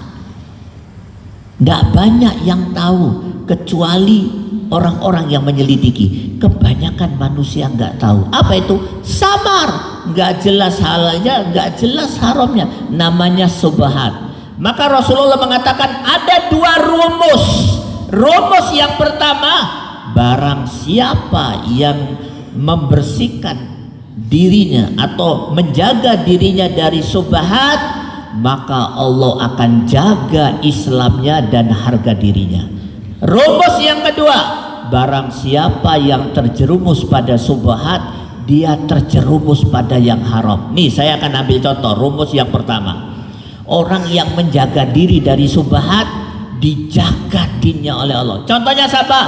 A: Tidak banyak yang tahu kecuali orang-orang yang menyelidiki. kebanyakan manusia nggak tahu. Apa itu? Samar, nggak jelas halalnya, nggak jelas haramnya, namanya subhat. Maka Rasulullah mengatakan ada dua rumus. Rumus yang pertama, barang siapa yang membersihkan dirinya atau menjaga dirinya dari subhat, maka Allah akan jaga Islamnya dan harga dirinya. Rumus yang kedua, barang siapa yang terjerumus pada subhat, dia terjerumus pada yang haram. Nih saya akan ambil contoh rumus yang pertama. Orang yang menjaga diri dari subhat, dijaga dinnya oleh Allah. Contohnya siapa?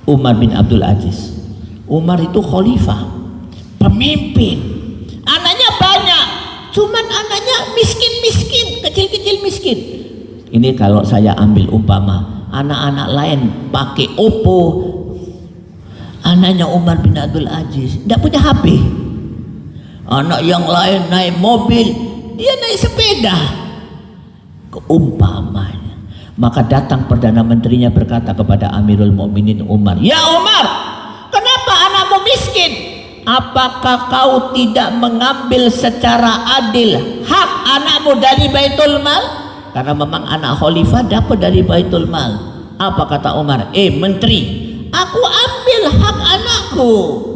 A: Umar bin Abdul Aziz. Umar itu khalifah, pemimpin, anaknya banyak, cuman anaknya miskin-miskin, kecil-kecil miskin. Ini kalau saya ambil umpama, anak-anak lain pakai Oppo, anaknya Umar bin Abdul Aziz tidak punya HP. Anak yang lain naik mobil, dia naik sepeda. Keumpamanya. Maka datang Perdana Menterinya berkata kepada Amirul Mukminin Umar, "Ya Umar, kenapa anakmu miskin? Apakah kau tidak mengambil secara adil hak anakmu dari Baitul Mal?" Karena memang anak khalifah dapat dari Baitul Mal. Apa kata Umar? Menteri, aku ambil hak anakku,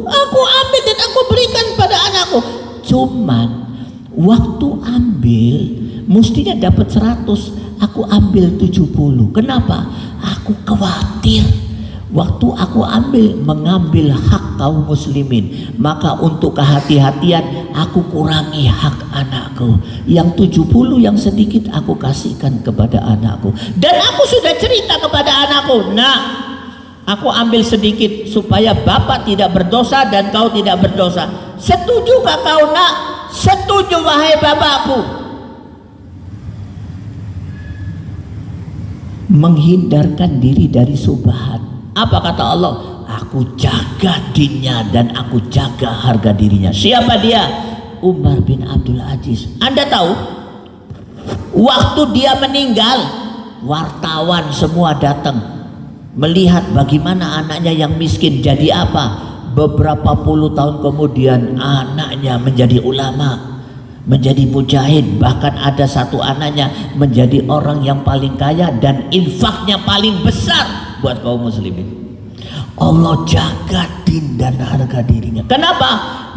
A: aku ambil dan aku berikan pada anakku. Cuman waktu ambil mestinya dapat 100, aku ambil 70. Kenapa? Aku khawatir waktu aku mengambil hak kaum muslimin, maka untuk kehati-hatian aku kurangi hak anakku. Yang 70 yang sedikit aku kasihkan kepada anakku. Dan aku sudah cerita kepada anakku, "Nah, aku ambil sedikit supaya bapak tidak berdosa dan kau tidak berdosa. Setujukah kau, Nak?" "Setuju wahai bapakku." Menghindarkan diri dari subhat. Apa kata Allah? Aku jaga dinnya dan aku jaga harga dirinya. Siapa dia? Umar bin Abdul Aziz. Anda tahu, waktu dia meninggal, wartawan semua datang melihat bagaimana anaknya yang miskin jadi apa. Beberapa puluh tahun kemudian anaknya menjadi ulama, menjadi mujahid, bahkan ada satu anaknya menjadi orang yang paling kaya dan infaknya paling besar buat kaum muslimin. Allah jaga din dan harga dirinya. Kenapa?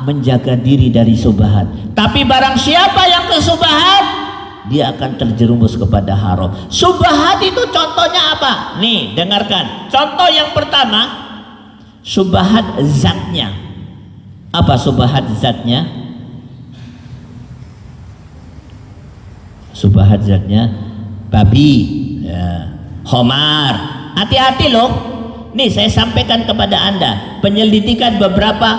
A: Menjaga diri dari subhat. Tapi barang siapa yang ke subhat, dia akan terjerumus kepada haram. Subhat itu contohnya apa? Nih, dengarkan. Contoh yang pertama, subhat zatnya. Apa subhat zatnya? Subhat zatnya babi, ya, khomar. Hati-hati loh. Nih saya sampaikan kepada Anda, penyelidikan beberapa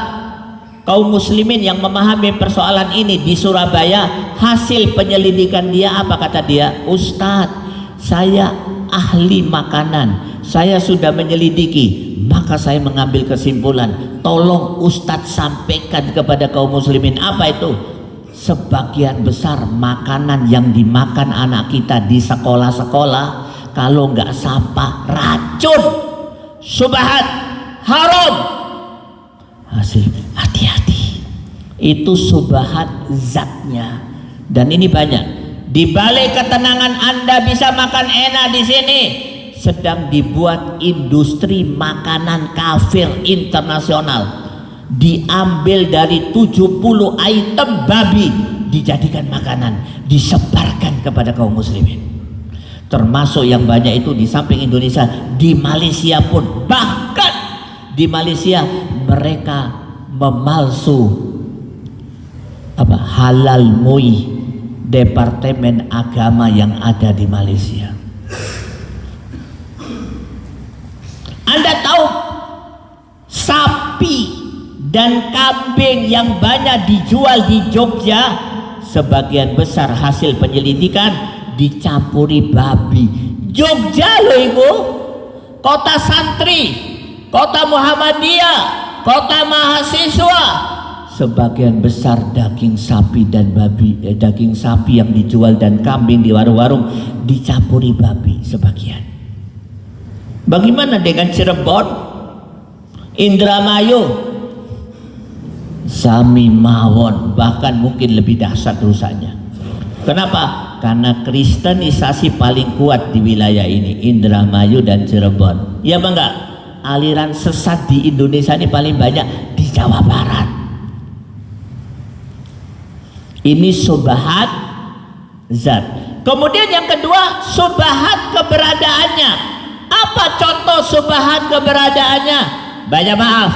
A: kaum muslimin yang memahami persoalan ini di Surabaya, hasil penyelidikan dia apa kata dia? "Ustadz, saya ahli makanan, saya sudah menyelidiki, maka saya mengambil kesimpulan, tolong Ustadz sampaikan kepada kaum muslimin." Apa itu? Sebagian besar makanan yang dimakan anak kita di sekolah-sekolah, kalau nggak sampah, racun, subhat, haram. Hasil, hati-hati. Itu subhat zatnya. Dan ini banyak. Di balik ketenangan Anda bisa makan enak di sini, sedang dibuat industri makanan kafir internasional. Diambil dari 70 item babi, dijadikan makanan, disebarkan kepada kaum muslimin. Termasuk yang banyak itu di samping Indonesia, di Malaysia pun. Bahkan di Malaysia mereka memalsu halal MUI, Departemen Agama yang ada di Malaysia. Anda tahu sapi dan kambing yang banyak dijual di Jogja, sebagian besar hasil penyelidikan dicampuri babi. Jogja loh ibu, kota santri, kota Muhammadiyah, kota mahasiswa. Sebagian besar daging sapi dan babi, daging sapi yang dijual dan kambing di warung-warung dicampuri babi sebagian. Bagaimana dengan Cirebon? Indramayu sami mawon, bahkan mungkin lebih dahsyat rusaknya. Kenapa? Karena kristenisasi paling kuat di wilayah ini, Indramayu dan Cirebon. Ya bangga, aliran sesat di Indonesia ini paling banyak di Jawa Barat. Ini subhat zat. Kemudian yang kedua, subhat keberadaannya. Apa contoh subhat keberadaannya? Banyak maaf,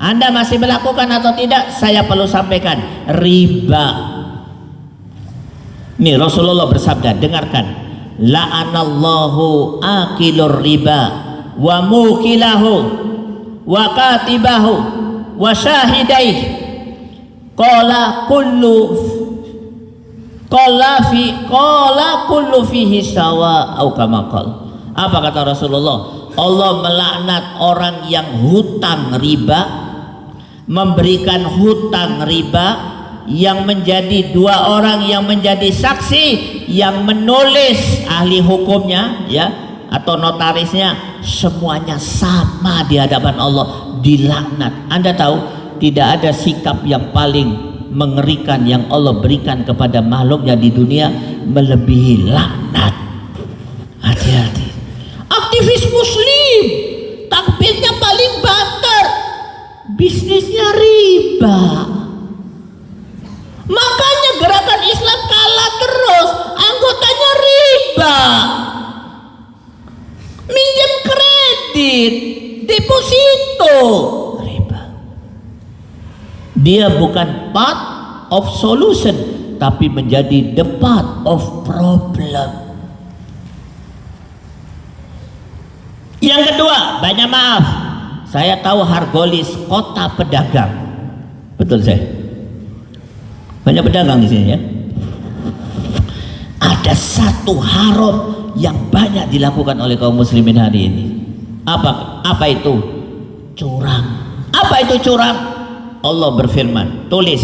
A: Anda masih melakukan atau tidak? Saya perlu sampaikan, riba. Nih Rasulullah bersabda, dengarkan, la'anallahu akilur riba wa mukilahu wa katibahu wa syahidaih qala kullu fihi sawa au kama qala. Apa kata Rasulullah? Allah melaknat orang yang hutang riba, memberikan hutang riba, yang menjadi dua orang yang menjadi saksi, yang menulis ahli hukumnya ya atau notarisnya, semuanya sama di hadapan Allah, dilaknat. Anda tahu tidak ada sikap yang paling mengerikan yang Allah berikan kepada makhluknya di dunia melebihi laknat. Hati-hati. Aktivis muslim takbirnya paling banter, bisnisnya riba. Makanya gerakan Islam kalah terus, anggotanya riba, minjem kredit, deposito, riba. Dia bukan part of solution, tapi menjadi the part of problem. Yang kedua, banyak maaf, saya tahu Hargolis kota pedagang, betul saya. Banyak pedagang di sini ya. Ada satu haram yang banyak dilakukan oleh kaum muslimin hari ini. Apa itu? Curang. Apa itu curang? Allah berfirman, tulis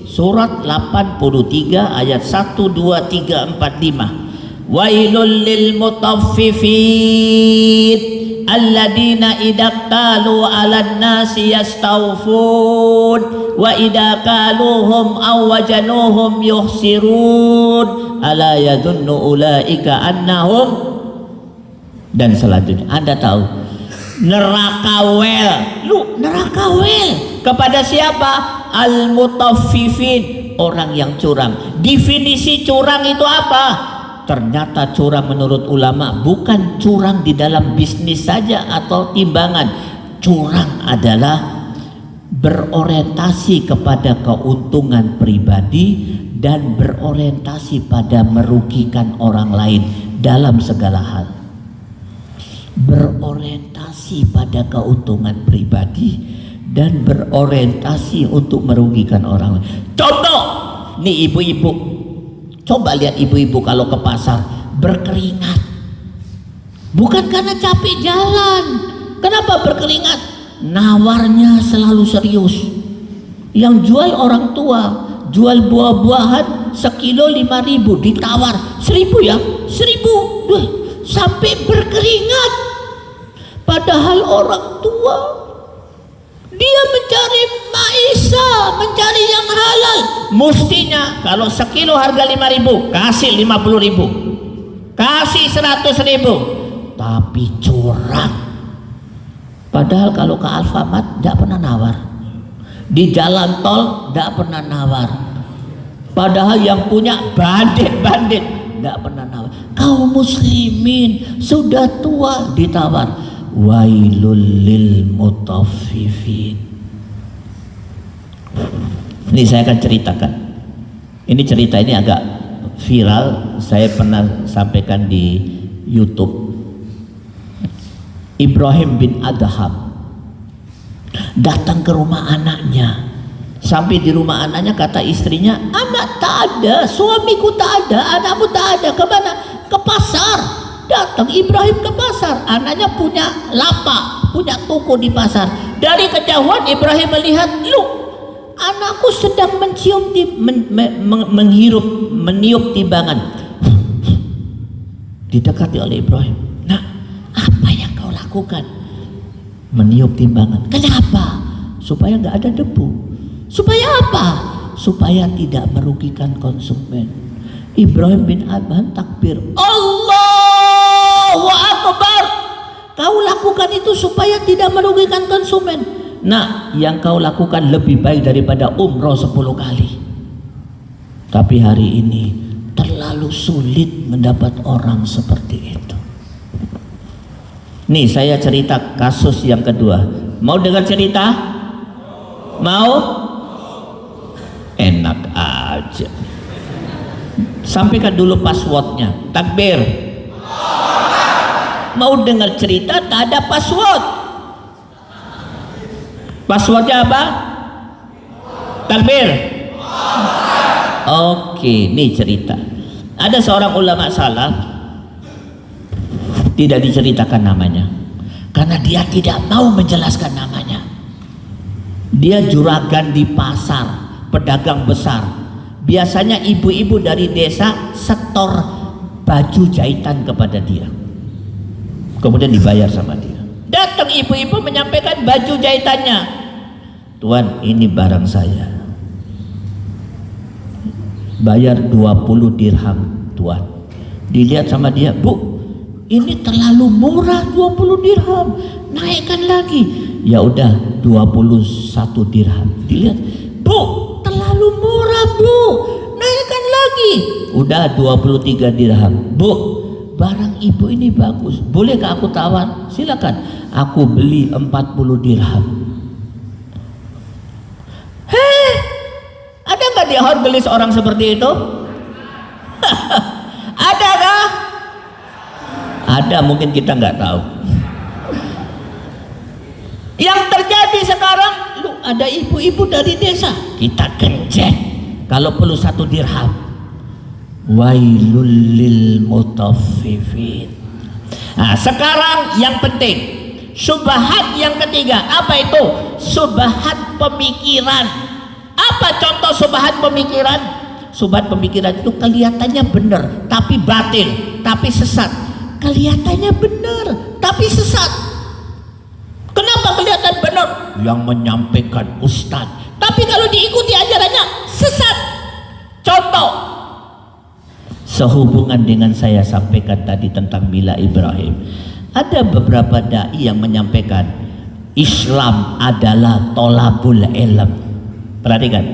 A: surat 83 ayat 1, 2, 3, 4, 5. Wailul lil mutaffifin alladzina idza qalu 'alan nasi yastawfun wa idza qaluhum aw wajanuhum yukhsirun ala yadhunnu ulaika annahum, dan selanjutnya. Anda tahu neraka wel, neraka wel kepada siapa? Al mutaffifin, orang yang curang. Definisi curang itu apa? Ternyata curang menurut ulama bukan curang di dalam bisnis saja atau timbangan. Curang adalah berorientasi kepada keuntungan pribadi dan berorientasi pada merugikan orang lain dalam segala hal. Berorientasi pada keuntungan pribadi dan berorientasi untuk merugikan orang lain. Contoh, nih ibu-ibu, coba lihat ibu-ibu kalau ke pasar berkeringat, bukan karena capek jalan. Kenapa berkeringat? Nawarnya selalu serius. Yang jual orang tua, jual buah-buahan sekilo 5.000, ditawar 1.000 ya, 1.000, sampai berkeringat. Padahal orang tua dia mencari maisha, mencari yang halal. Mestinya kalau sekilo harga 5.000, kasih 50.000, kasih 100.000, tapi curang. Padahal kalau ke Alfamart tidak pernah nawar, di jalan tol tidak pernah nawar. Padahal yang punya bandit-bandit tidak pernah nawar. Kaum muslimin sudah tua ditawar. Wailul lil mutaffifin. Ini saya akan ceritakan. Ini cerita ini agak viral, saya pernah sampaikan di YouTube. Ibrahim bin Adham datang ke rumah anaknya. Sampai di rumah anaknya kata istrinya, anak tak ada, suamiku tak ada, anakmu tak ada. Kemana? Ke pasar. Datang Ibrahim ke pasar, anaknya punya lapak, punya toko di pasar. Dari kejauhan Ibrahim melihat, anakku sedang mencium meniup timbangan. Didekati oleh Ibrahim. Nah, apa yang kau lakukan? meniup timbangan. Kenapa? Supaya nggak ada debu. Supaya apa? Supaya tidak merugikan konsumen. Ibrahim bin Adham takbir, Allahu Akbar. Kau lakukan itu supaya tidak merugikan konsumen. Nah, yang kau lakukan lebih baik daripada umroh 10 kali. Tapi hari ini terlalu sulit mendapat orang seperti itu. Nih, saya cerita kasus yang kedua. Mau dengar cerita? Mau? Enak aja. Sampaikan dulu passwordnya. Takbir. Mau dengar cerita? Tak ada password. Passwordnya apa? Takbir. Oke, nih cerita. Ada seorang ulama salaf, tidak diceritakan namanya karena dia tidak mau menjelaskan namanya. Dia juragan di pasar, pedagang besar. Biasanya ibu-ibu dari desa setor baju jahitan kepada dia, kemudian dibayar sama dia. Datang ibu-ibu menyampaikan baju jahitannya. Tuan, ini barang saya, bayar 20 dirham tuan. Dilihat sama dia, Bu, ini terlalu murah 20 dirham, naikkan lagi. Ya udah 21 dirham. Dilihat, Bu, terlalu murah Bu, naikkan lagi. Udah 23 dirham. Bu, barang ibu ini bagus, bolehkah aku tawar? Silakan, aku beli 40 dirham. Heh, ada nggak di Horgelis orang seperti itu? Ada kah? Ada, mungkin kita nggak tahu. Yang terjadi sekarang, lu ada ibu-ibu dari desa, kita genjek kalau perlu 1 dirham. Wailul lil mutaffifin. Nah, sekarang yang penting, syubhat yang ketiga. Apa itu? Syubhat pemikiran. Apa contoh syubhat pemikiran? Syubhat pemikiran itu kelihatannya benar tapi batil, tapi sesat. Kelihatannya benar tapi sesat. Kenapa kelihatan benar? Yang menyampaikan ustaz, tapi kalau diikuti ajarannya sesat. Contoh, sehubungan dengan saya sampaikan tadi tentang Mila Ibrahim, ada beberapa dai yang menyampaikan Islam adalah tolabul ilm. Perhatikan,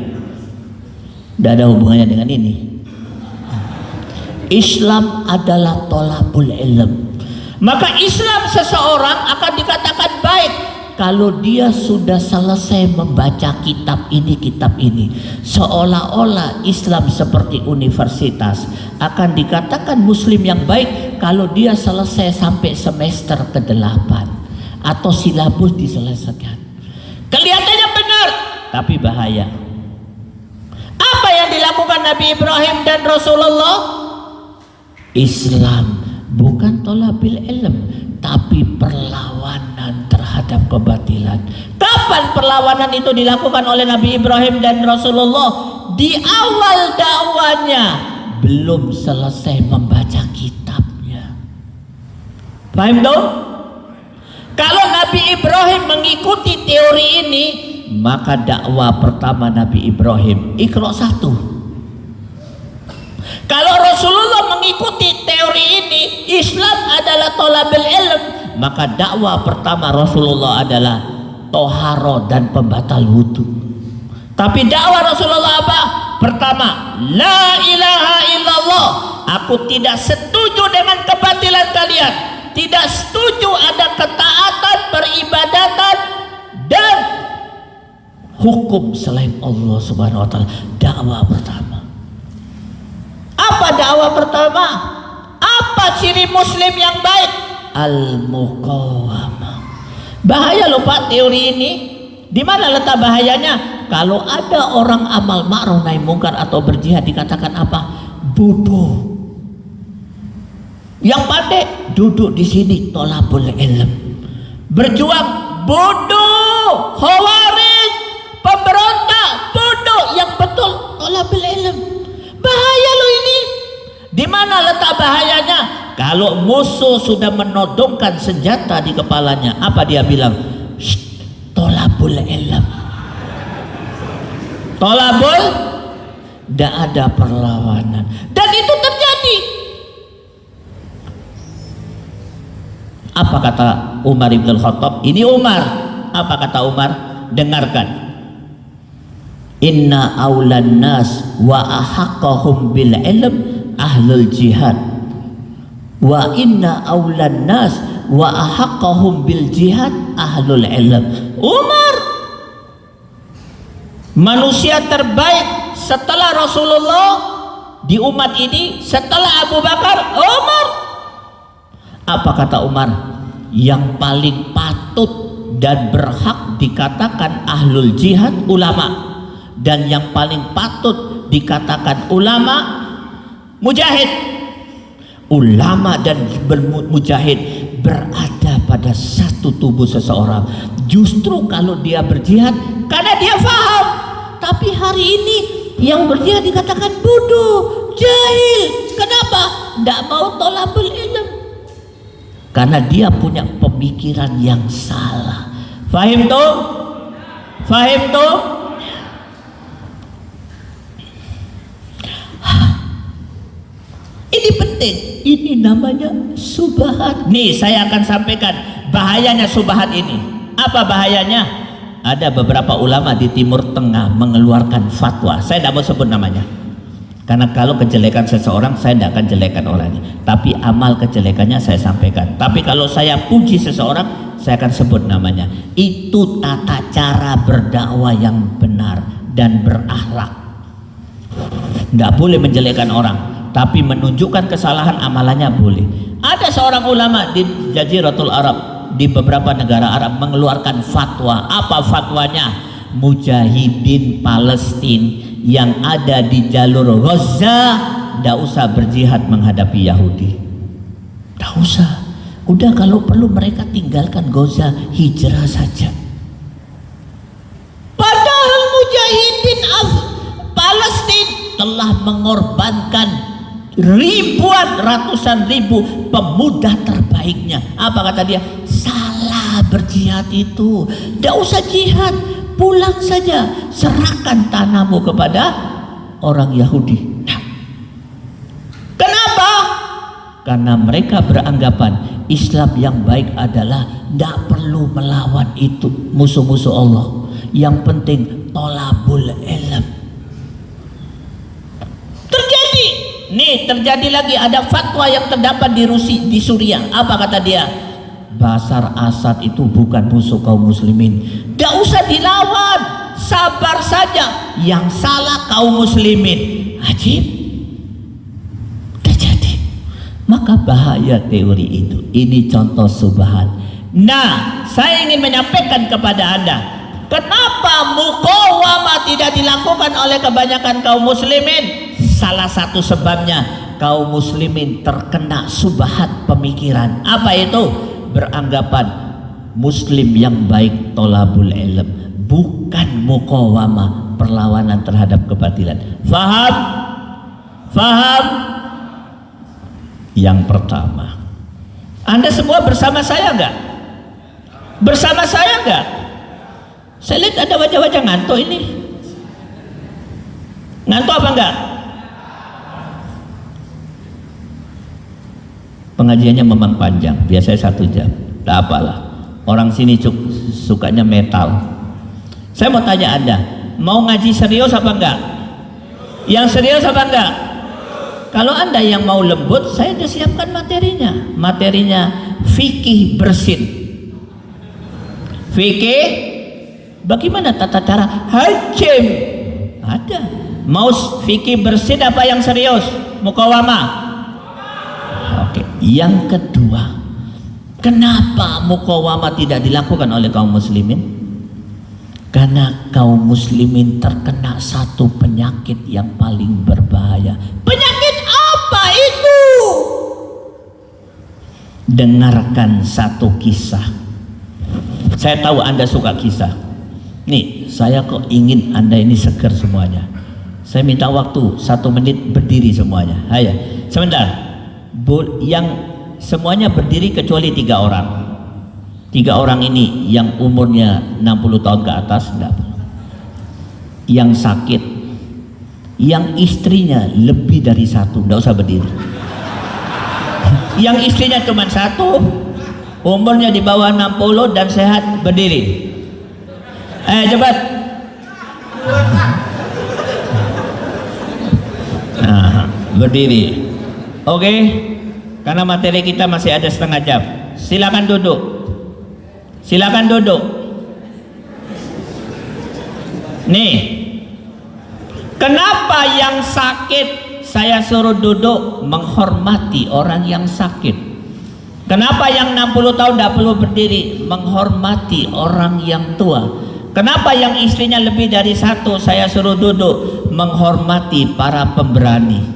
A: tidak ada hubungannya dengan ini. Islam adalah tolabul ilm. Maka Islam seseorang akan dikatakan baik kalau dia sudah selesai membaca kitab ini. Seolah-olah Islam seperti universitas. Akan dikatakan muslim yang baik kalau dia selesai sampai semester ke-8 atau silabus diselesaikan. Kelihatannya benar tapi bahaya. Apa yang dilakukan Nabi Ibrahim dan Rasulullah? Islam bukan tolabil ilm, tapi perlawanan terhadap kebatilan. Kapan perlawanan itu dilakukan oleh Nabi Ibrahim dan Rasulullah? Di awal dakwanya, belum selesai membaca kitabnya. Paham dong? Kalau Nabi Ibrahim mengikuti teori ini, maka dakwah pertama Nabi Ibrahim Iqra 1. Kalau Rasulullah mengikuti teori ini, Islam adalah tolabul ilm, maka dakwah pertama Rasulullah adalah toharo dan pembatal wudhu. Tapi dakwah Rasulullah apa? Pertama, la ilaha illallah. Aku tidak setuju dengan kebatilan kalian, tidak setuju ada ketaatan, peribadatan dan hukum selain Allah Subhanahu wa taala. Dakwah pertama. Apa dakwah pertama? Apa ciri muslim yang baik? Al-muqawamah. Bahaya loh Pak teori ini. Di mana letak bahayanya? Kalau ada orang amal ma'ruf nahi mungkar atau berjihad dikatakan apa? Bodoh. Yang pandai duduk di sini tolabul ilm. Berjuang bodoh. Khawarij, pemberontak, bodoh. Yang betul tolabul ilm. Bahaya loh ini. Di mana letak bahayanya? Kalau musuh sudah menodongkan senjata di kepalanya, apa dia bilang? Tolabul ilm. Tolabul, tidak ada perlawanan. Dan itu terjadi. Apa kata Umar ibn al-Khattab? Ini Umar. Apa kata Umar? Dengarkan. Inna awlan nas wa ahaqqahum bil ilm ahlul jihad. Wa inna awlan nas wa ahaqqahum bil jihad ahlul ilm. Umar, manusia terbaik setelah Rasulullah di umat ini, setelah Abu Bakar, Umar. Apa kata Umar? Yang paling patut dan berhak dikatakan ahlul jihad ulama, dan yang paling patut dikatakan ulama mujahid. Ulama dan mujahid berada pada satu tubuh seseorang. Justru kalau dia berjihad karena dia faham. Tapi hari ini yang berjihad dikatakan bodoh, jahil. Kenapa? Tidak mau tolabul ilm. Karena dia punya pemikiran yang salah. Fahim tuh? Fahim tuh? Ini penting. Ini namanya subhat. Nih saya akan sampaikan bahayanya subhat ini. Apa bahayanya? Ada beberapa ulama di Timur Tengah mengeluarkan fatwa. Saya tidak mau sebut namanya. Karena kalau kejelekan seseorang saya tidak akan jelekan orangnya. Tapi amal kejelekannya saya sampaikan. Tapi kalau saya puji seseorang, saya akan sebut namanya. Itu tata cara berdakwah yang benar dan berakhlak. Tidak boleh menjelekan orang, tapi menunjukkan kesalahan amalannya boleh. Ada seorang ulama di Jaziratul Arab, di beberapa negara Arab, mengeluarkan fatwa. Apa fatwanya? Mujahidin Palestina yang ada di jalur Gaza tidak usah berjihad menghadapi Yahudi. Tidak usah. Udah kalau perlu mereka tinggalkan Gaza, hijrah saja. Padahal mujahidin Palestina telah mengorbankan ribuan, ratusan ribu pemuda terbaiknya. Apa kata dia? Salah berjihad itu. Tidak usah jihad, pulang saja, serahkan tanahmu kepada orang Yahudi. Nah, kenapa? Karena mereka beranggapan Islam yang baik adalah tidak perlu melawan itu musuh-musuh Allah. Yang penting tolabul ilm. Terjadi. Nih terjadi lagi, ada fatwa yang terdapat di Suriah. Apa kata dia? Bashar Assad itu bukan musuh kaum muslimin. Gak usah dilawan, sabar saja. Yang salah kaum muslimin. Ajib. Terjadi. Maka bahaya teori itu. Ini contoh subhat. Nah, saya ingin menyampaikan kepada Anda, kenapa muqawamah tidak dilakukan oleh kebanyakan kaum muslimin? Salah satu sebabnya kaum muslimin terkena subhat pemikiran. Apa itu? Beranggapan muslim yang baik tolabul ilm, bukan muqawamah, perlawanan terhadap kebatilan. Faham? Faham? Yang pertama, Anda semua bersama saya enggak? Bersama saya enggak? Saya lihat ada wajah-wajah ngantuk ini. Ngantuk apa enggak? Pengajiannya memang panjang, biasanya 1 jam. Tidak apalah, orang sini sukanya metal. Saya mau tanya Anda, mau ngaji serius apa enggak? Yang serius apa enggak? Kalau Anda yang mau lembut, saya sudah siapkan materinya. Materinya fikih bersin. Fikih, bagaimana tata cara hajim? Ada. Mau fikih bersin apa yang serius? Muqawamah. Oke. Yang kedua, kenapa muqawamah tidak dilakukan oleh kaum muslimin? Karena kaum muslimin terkena satu penyakit yang paling berbahaya. Penyakit apa itu? Dengarkan satu kisah. Saya tahu Anda suka kisah. Nih, saya kok ingin Anda ini seger semuanya. Saya minta waktu 1 menit berdiri semuanya. Ayo, sebentar. Yang semuanya berdiri kecuali 3 orang. 3 orang ini yang umurnya 60 tahun ke atas enggak perlu. Yang sakit, yang istrinya lebih dari 1, enggak usah berdiri. Yang istrinya cuma 1, umurnya di bawah 60 dan sehat, berdiri. Cepat. Nah, berdiri. Oke, karena materi kita masih ada setengah jam. Silakan duduk. Silakan duduk. Nih, kenapa yang sakit saya suruh duduk? Menghormati orang yang sakit. Kenapa yang 60 tahun tidak perlu berdiri? Menghormati orang yang tua. Kenapa yang istrinya lebih dari 1 saya suruh duduk? Menghormati para pemberani.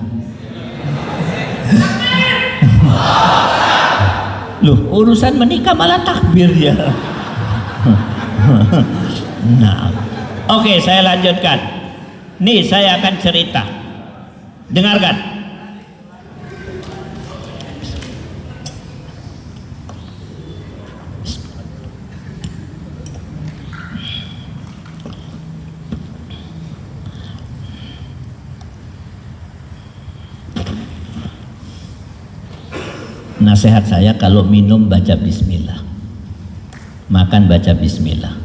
A: Loh, urusan menikah malah takbir ya. Nah, oke, saya lanjutkan. Nih, saya akan cerita. Dengarkan. Nasihat saya, kalau minum baca bismillah, makan baca bismillah.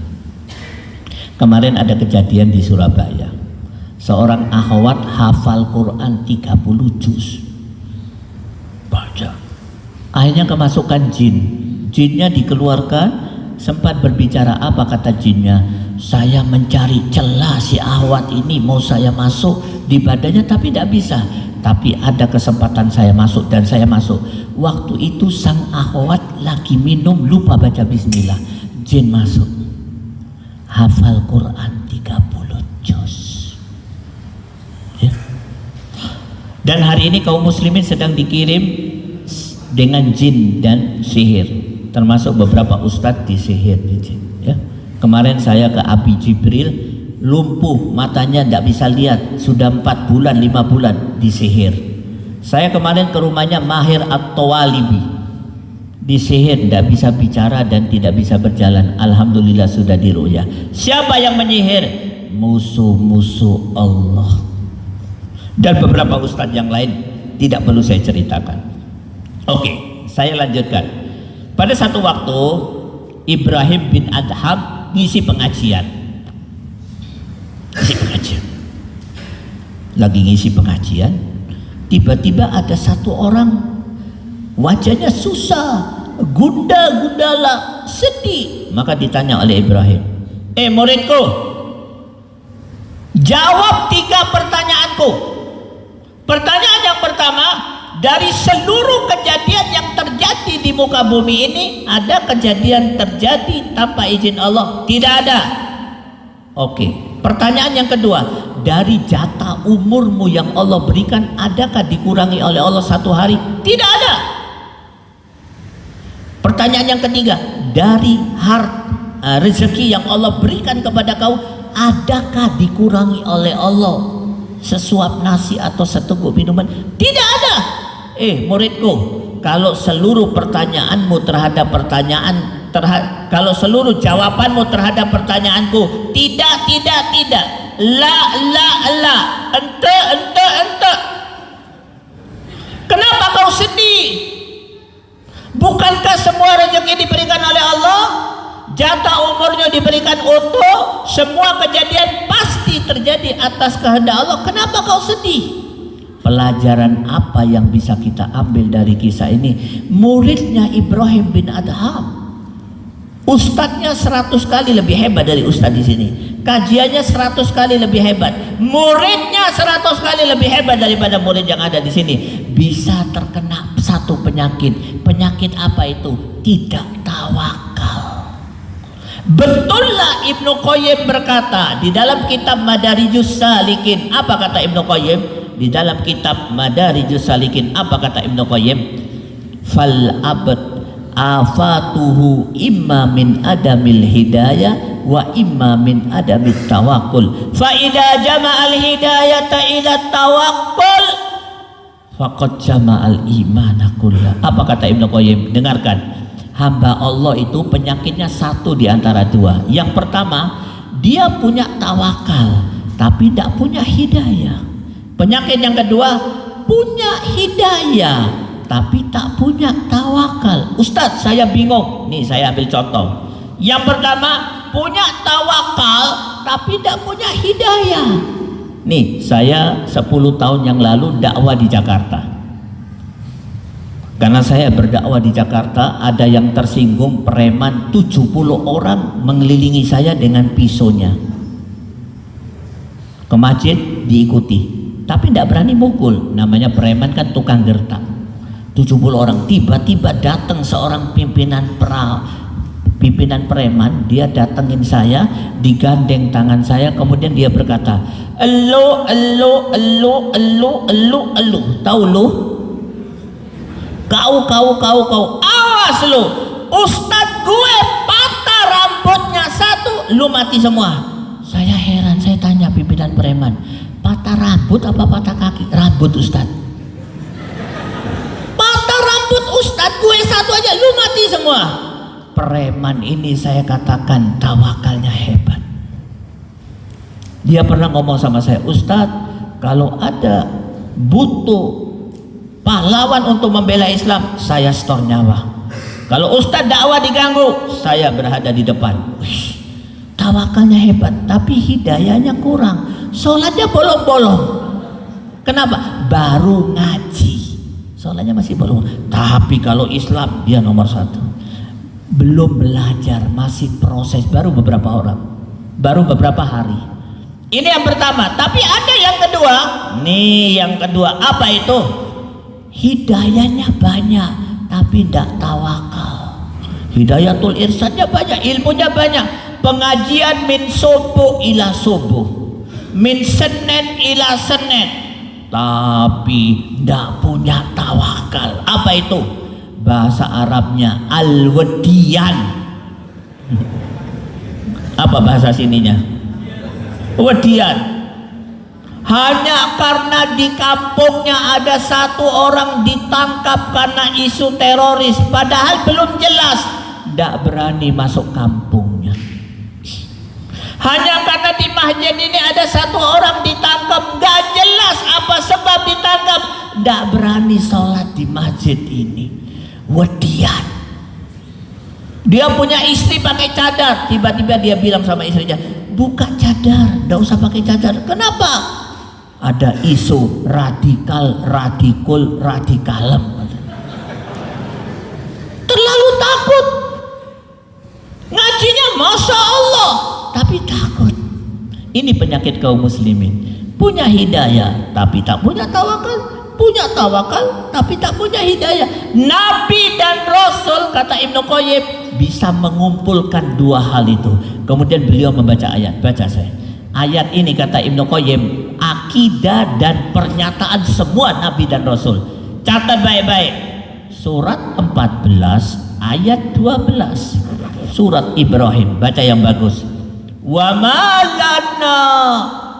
A: Kemarin ada kejadian di Surabaya, seorang akhwat hafal Quran 30 juz, baca, akhirnya kemasukan jin. Jinnya dikeluarkan. Sempat berbicara, apa kata jinnya? Saya mencari celah si akhwat ini, mau saya masuk di badannya tapi tidak bisa. Tapi ada kesempatan saya masuk dan saya masuk. Waktu itu sang akhwat lagi minum, lupa baca bismillah. Jin masuk. Hafal Quran 30 juz. Ya. Dan hari ini kaum muslimin sedang dikirim dengan jin dan sihir. Termasuk beberapa ustadz disihir di jin. Ya. Kemarin saya ke Abi Jibril, lumpuh, matanya tidak bisa lihat, sudah 4 bulan 5 bulan disihir. Saya kemarin ke rumahnya Mahir At-Tawalibi, disihir, tidak bisa bicara dan tidak bisa berjalan. Alhamdulillah sudah diruya. Siapa yang menyihir? Musuh-musuh Allah. Dan beberapa ustadz yang lain tidak perlu saya ceritakan. Oke, saya lanjutkan. Pada satu waktu Ibrahim bin Adham ngisi pengajian. Lagi ngisi pengajian, tiba-tiba ada satu orang wajahnya susah, gundala, sedih. Maka ditanya oleh Ibrahim, muridku, jawab 3 pertanyaanku. Pertanyaan yang pertama, dari seluruh kejadian yang terjadi di muka bumi ini, ada kejadian terjadi tanpa izin Allah? Tidak ada. Oke. Pertanyaan yang kedua, dari jatah umurmu yang Allah berikan, adakah dikurangi oleh Allah 1 hari? Tidak ada. Pertanyaan yang ketiga, dari rezeki yang Allah berikan kepada kau, adakah dikurangi oleh Allah sesuap nasi atau seteguk minuman? Tidak ada. Muridku, kalau seluruh pertanyaanmu terhadap kalau seluruh jawabanmu terhadap pertanyaanku tidak, la, ente, kenapa kau sedih? Bukankah semua rezeki diberikan oleh Allah? Jatah umurnya diberikan utuh, semua kejadian pasti terjadi atas kehendak Allah. Kenapa kau sedih? Pelajaran apa yang bisa kita ambil dari kisah ini? Muridnya Ibrahim bin Adham, ustadznya 100 kali lebih hebat dari ustadz di sini. Kajiannya 100 kali lebih hebat. Muridnya 100 kali lebih hebat daripada murid yang ada di sini. Bisa terkena satu penyakit. Penyakit apa itu? Tidak tawakal. Betullah Ibnu Qayyim berkata di dalam kitab Madarijus Salikin. Apa kata Ibnu Qayyim? Di dalam kitab Madarijus Salikin, apa kata Ibnu Qayyim? Fal abad afatuhu imma min adamil hidayah wa imma min adamit tawakkul. Fa idza jama'al hidayata ila tawakkul faqad jama'al imana kullah. Apa kata Ibnu Qayyim? Dengarkan. hamba Allah itu penyakitnya satu di antara dua. Yang pertama, dia punya tawakal tapi tidak punya hidayah. Penyakit yang kedua, punya hidayah tapi tak punya tawakal. Ustadz, saya bingung. Nih saya ambil contoh. Yang pertama, punya tawakal tapi tidak punya hidayah. Nih saya 10 tahun yang lalu dakwah di Jakarta. Karena saya berdakwah di Jakarta, ada yang tersinggung, preman 70 orang mengelilingi saya dengan pisaunya. Ke masjid diikuti, tapi tidak berani mukul. Namanya preman kan tukang gertak. 70 orang, tiba-tiba datang seorang pimpinan preman, dia datengin saya, digandeng tangan saya, kemudian dia berkata, elu, tahu lu? Kau, awas lu, ustadz gue patah rambutnya satu, lu mati semua. Saya heran, saya tanya pimpinan preman, patah rambut apa patah kaki? Rambut ustadz. Patah rambut ustadz gue satu aja, lu mati semua. Preman ini saya katakan tawakalnya hebat. Dia pernah ngomong sama saya, ustadz kalau ada butuh pahlawan untuk membela Islam, saya store nyawa. Kalau ustadz dakwah diganggu, saya berada di depan. Wih, tawakalnya hebat, tapi hidayahnya kurang. Sholatnya bolong-bolong. Kenapa? Baru ngaji, sholatnya masih bolong. Tapi kalau Islam dia nomor 1. Belum belajar, masih proses, baru beberapa orang, baru beberapa hari. Ini yang pertama. Tapi ada yang kedua. Nih yang kedua, apa itu? Hidayahnya banyak tapi tidak tawakal. Hidayatul irsyadnya banyak, ilmunya banyak. Pengajian min subuh ila subuh, min Senin ila Senin, tapi tidak punya tawakal. Apa itu? Bahasa Arabnya al-wadiyan. Apa bahasa sininya? Wadiyan. Hanya karena di kampungnya ada satu orang ditangkap karena isu teroris, padahal belum jelas, tidak berani masuk kampungnya. Hanya karena di masjid ini ada satu orang ditangkap, gak jelas apa sebab ditangkap, tidak berani sholat di masjid ini. Wadian. Dia punya istri pakai cadar, tiba-tiba dia bilang sama istrinya, buka cadar, tidak usah pakai cadar. Kenapa? Ada isu radikalem. Terlalu takut. Ngajinya Masya Allah, tapi takut. Ini penyakit kaum muslimin. Punya hidayah tapi tak punya tawakal. Punya tawakal tapi tak punya hidayah. Nabi dan Rasul, kata Ibnu Qayyim, bisa mengumpulkan dua hal itu. Kemudian beliau membaca ayat. Baca saya. Ayat ini kata Ibnu Qayyim, akidah dan pernyataan semua Nabi dan Rasul. Catat baik-baik. Surat 14 ayat 12. Surat Ibrahim, baca yang bagus. Wa ma lana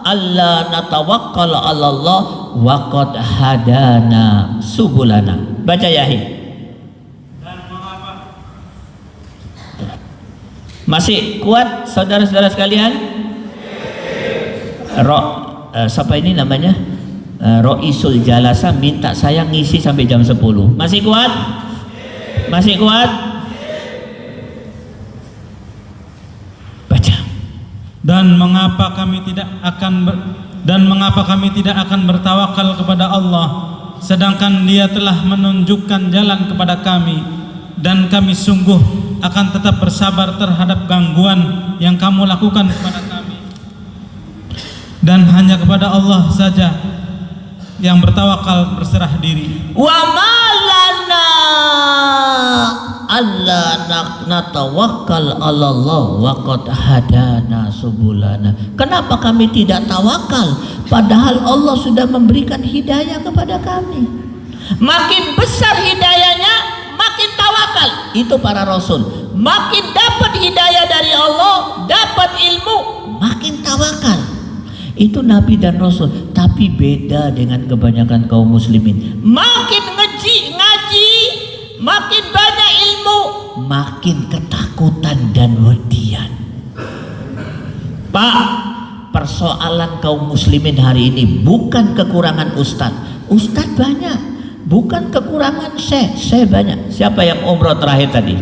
A: alla natawakkal 'ala Allah wa qad hadana subulana. Baca Yahi. Masih kuat saudara-saudara sekalian? Siapa ini namanya? Roisul Jalasa minta saya ngisi sampai jam 10. Masih kuat? Masih kuat? Baca.
B: Dan mengapa kami tidak akan bertawakal kepada Allah, sedangkan Dia telah menunjukkan jalan kepada kami, dan kami sungguh akan tetap bersabar terhadap gangguan yang kamu lakukan kepada kami. Dan hanya kepada Allah saja yang bertawakal berserah diri.
A: Wa malana alla natawakkal 'ala Allah wa qad hadana subulana. Kenapa kami tidak tawakal padahal Allah sudah memberikan hidayah kepada kami? Makin besar hidayahnya, makin tawakal. Itu para rasul. Makin dapat hidayah dari Allah, dapat ilmu, makin tawakal. Itu Nabi dan Rasul. Tapi beda dengan kebanyakan kaum muslimin. Makin ngaji, makin banyak ilmu, makin ketakutan dan wedian. Pak, persoalan kaum muslimin hari ini bukan kekurangan ustadz. Ustadz banyak, bukan kekurangan syekh banyak. Siapa yang umroh terakhir tadi?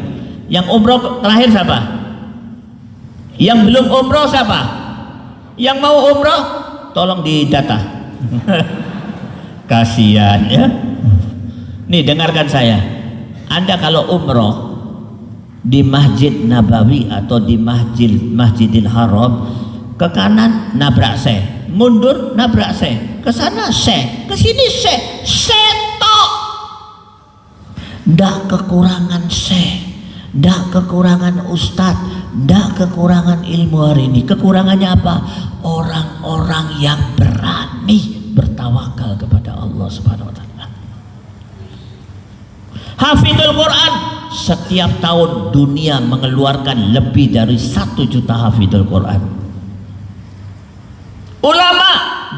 A: Yang umroh terakhir siapa? Yang belum umroh siapa? Yang mau umroh tolong didata. Kasihan ya. Nih dengarkan saya. Anda kalau umroh di Masjid Nabawi atau di Masjidil Haram, ke kanan nabrak syekh, mundur nabrak syekh, ke sana syekh, ke sini syekh tok. Ndak kekurangan syekh, ndak kekurangan ustadz, ndak kekurangan ilmu hari ini. Kekurangannya apa? Orang-orang yang berani bertawakal kepada Allah Subhanahu wa taala. Hafidul Quran, setiap tahun dunia mengeluarkan lebih dari 1 juta hafidul Quran. Ulama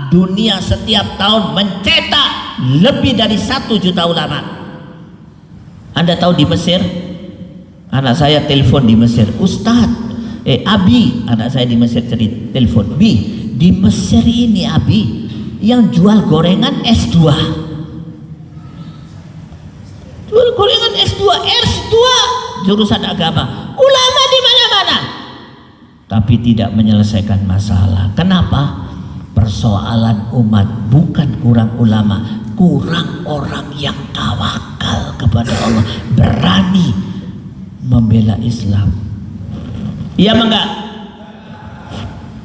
A: dunia setiap tahun mencetak lebih dari 1 juta ulama. Anda tahu di Mesir, anak saya telepon di Mesir, Ustadz, Abi, anak saya di Mesir telepon, Bi, di Mesir ini Abi yang jual gorengan S2, jual gorengan S2 jurusan agama, ulama di mana-mana, tapi tidak menyelesaikan masalah. Kenapa? Persoalan umat bukan kurang ulama, kurang orang yang tawakal kepada Allah, berani membela Islam. Iya enggak?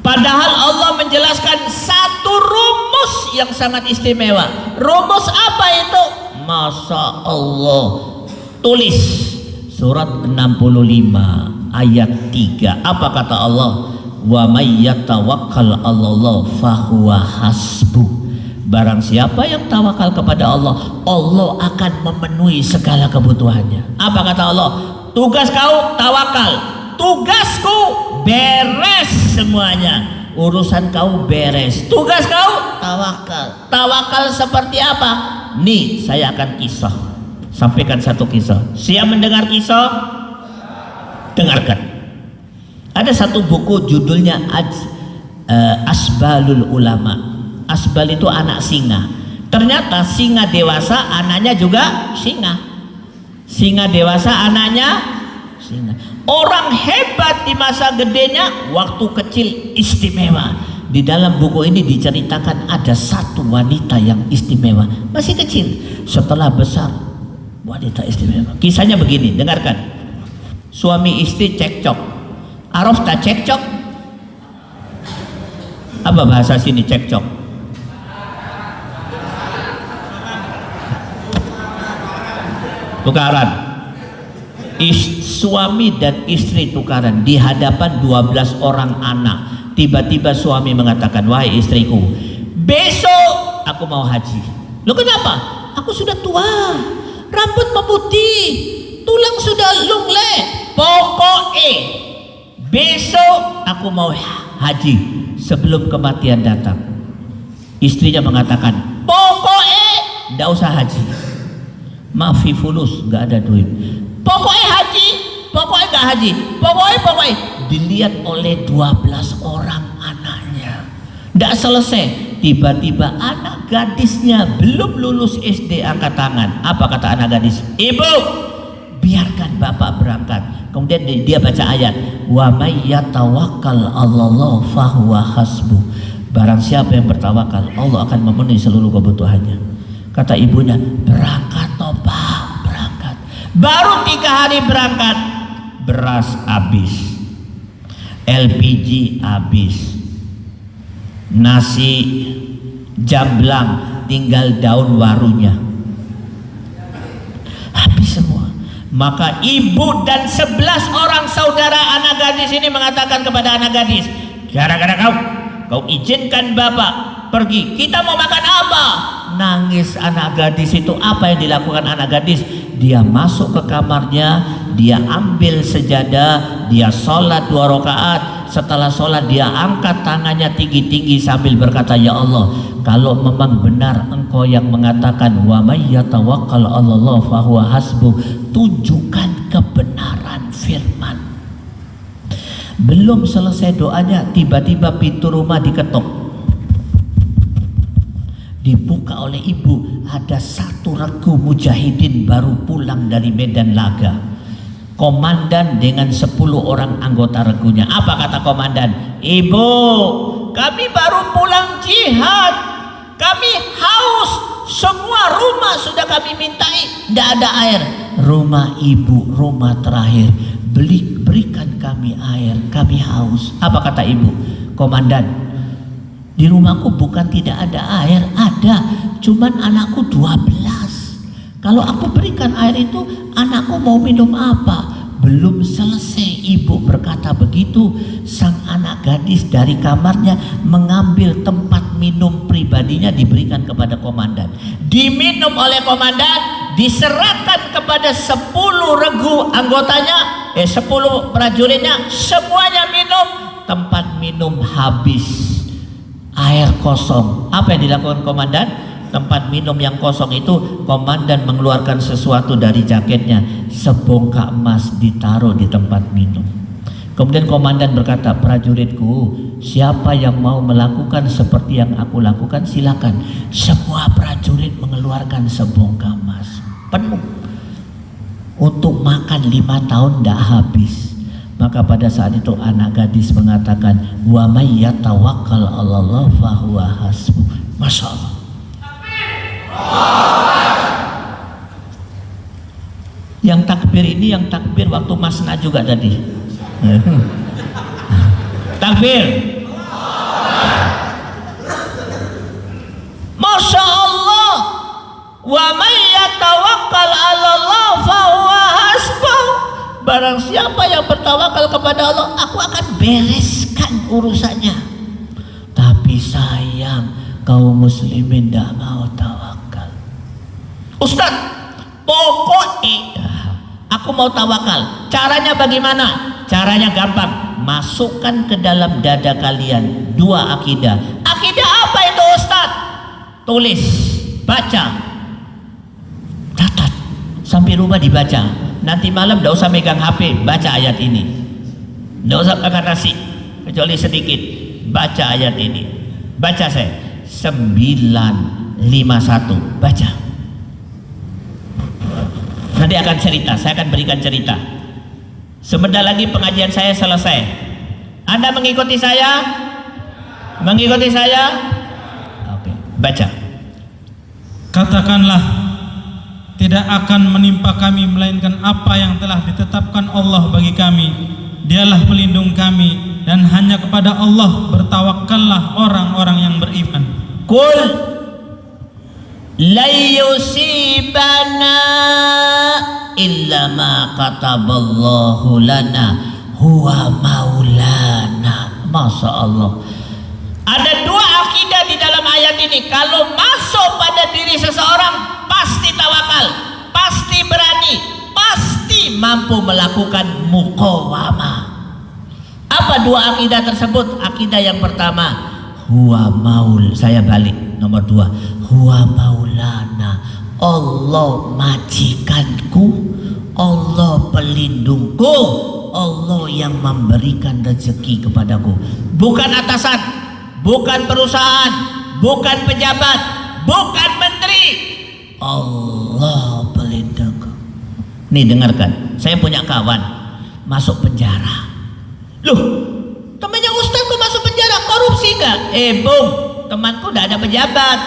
A: Padahal Allah menjelaskan satu rumus yang sangat istimewa. Rumus apa itu? Masya Allah. Tulis surat 65 ayat 3. Apa kata Allah? Wa may yatawakkal 'alallah fahuwa hasbuh. Barang siapa yang tawakal kepada Allah, Allah akan memenuhi segala kebutuhannya. Apa kata Allah? Tugas kau tawakal, tugasku beres semuanya. Urusan kau beres, tugas kau tawakal. Tawakal seperti apa? Nih saya akan kisah, sampaikan satu kisah. Siap mendengar kisah? Dengarkan. Ada satu buku judulnya Asbalul Ulama. Asbal itu anak singa. Ternyata singa dewasa anaknya juga singa. Singa dewasa anaknya singa. Orang hebat di masa gedenya, waktu kecil istimewa. Di dalam buku ini diceritakan ada satu wanita yang istimewa, masih kecil. Setelah besar, wanita istimewa. Kisahnya begini, dengarkan. Suami istri cekcok. Araf tak cekcok? Apa bahasa sini cekcok? Tukaran. Suami dan istri tukaran di hadapan 12 orang anak. Tiba-tiba suami mengatakan, wahai istriku, besok aku mau haji. Loh kenapa? Aku sudah tua, rambut memutih, tulang sudah lunglai. Pokoknya besok aku mau haji sebelum kematian datang. Istrinya mengatakan, pokoknya nggak usah haji. Maafi fulus, nggak ada duit. Pokoknya haji, pokoknya nggak haji, pokoknya. Dilihat oleh 12 orang anaknya, nggak selesai. Tiba-tiba anak gadisnya belum lulus SD angkat tangan. Apa kata anak gadis? Ibu, biarkan bapak berangkat. Kemudian dia baca ayat, wa may yatawakkal 'alallah fahuwa hasbuh. Barang siapa yang bertawakal, Allah akan memenuhi seluruh kebutuhannya. Kata ibunya, berangkat toh Pak, berangkat. Baru 3 hari berangkat, beras habis, LPG habis, nasi jamblang tinggal daun warunya, habis semua. Maka ibu dan 11 orang saudara anak gadis ini mengatakan kepada anak gadis, gara-gara kau izinkan bapak pergi, kita mau makan apa? Nangis anak gadis itu. Apa yang dilakukan anak gadis? Dia masuk ke kamarnya, dia ambil sejadah, dia sholat 2 rakaat. Setelah sholat dia angkat tangannya tinggi-tinggi sambil berkata, ya Allah, kalau memang benar engkau yang mengatakan wa may yatawakkal 'alallah fahuwa hasbuh, tunjukkan kebenaran firman. Belum selesai doanya, tiba-tiba pintu rumah diketok. Dibuka oleh ibu, ada satu regu mujahidin baru pulang dari medan laga. Komandan dengan 10 orang anggota regunya. Apa kata komandan? Ibu, kami baru pulang jihad, kami haus, semua rumah sudah kami mintai, tidak ada air. Rumah ibu, rumah terakhir, berikan kami air, kami haus. Apa kata ibu? Komandan, di rumahku bukan tidak ada air, ada, cuman anakku 12. Kalau aku berikan air itu, anakku mau minum apa? Belum selesai ibu berkata begitu, sang anak gadis dari kamarnya mengambil tempat minum pribadinya, diberikan kepada komandan. Diminum oleh komandan, diserahkan kepada 10 regu anggotanya, 10 prajuritnya, semuanya minum. Tempat minum habis, air kosong. Apa yang dilakukan komandan? Tempat minum yang kosong itu, komandan mengeluarkan sesuatu dari jaketnya, sebongkah emas ditaruh di tempat minum. Kemudian komandan berkata, prajuritku, siapa yang mau melakukan seperti yang aku lakukan silakan. Semua prajurit mengeluarkan sebongkah emas penuh. Untuk makan 5 tahun tidak habis. Maka pada saat itu anak gadis mengatakan, wa may yatawakkal 'alallah fahuwa hasbuh. Masya Allah. Yang takbir ini yang takbir waktu masna juga tadi. Takbir. Masya Allah. Wa may yatawakkal 'alallah fahuwa hasbuh. Barang siapa yang bertawakal kepada Allah, aku akan bereskan urusannya. Tapi sayang, kaum muslimin tidak mau tawakal. Ustaz, pokoknya aku mau tawakal. Caranya bagaimana? Caranya gampang. Masukkan ke dalam dada kalian 2 akidah. Akidah apa itu Ustaz? Tulis, baca, catat, sampai rumah dibaca. Nanti malam tidak usah megang HP, baca ayat ini. Tidak usah makan nasi, kecuali sedikit. Baca ayat ini. Baca saya 951. Baca. Nanti akan cerita, saya akan berikan cerita. Sebentar lagi pengajian saya selesai. Anda mengikuti saya? Mengikuti saya? Oke, baca.
B: Katakanlah, tidak akan menimpa kami melainkan apa yang telah ditetapkan Allah bagi kami. Dialah pelindung kami, dan hanya kepada Allah bertawakallah orang-orang yang beriman.
A: Qul la yusibana illa ma kataballahu lana huwa maulana. Masya Allah. Ada 2 akidah di dalam ayat ini. Kalau masuk pada diri seseorang, pasti tawakal, pasti berani, pasti mampu melakukan muqawamah. Apa 2 akidah tersebut? Akidah yang pertama, huwa maul. Saya balik, nomor 2, huwa maulana. Allah majikanku, Allah pelindungku, Allah yang memberikan rezeki kepadaku. Bukan atasan, bukan perusahaan, bukan pejabat, bukan menteri. Allah pelindungku. Nih dengarkan, saya punya kawan masuk penjara. Loh, temannya Ustaz kok masuk penjara? Korupsi enggak? Bung, temanku enggak ada pejabat.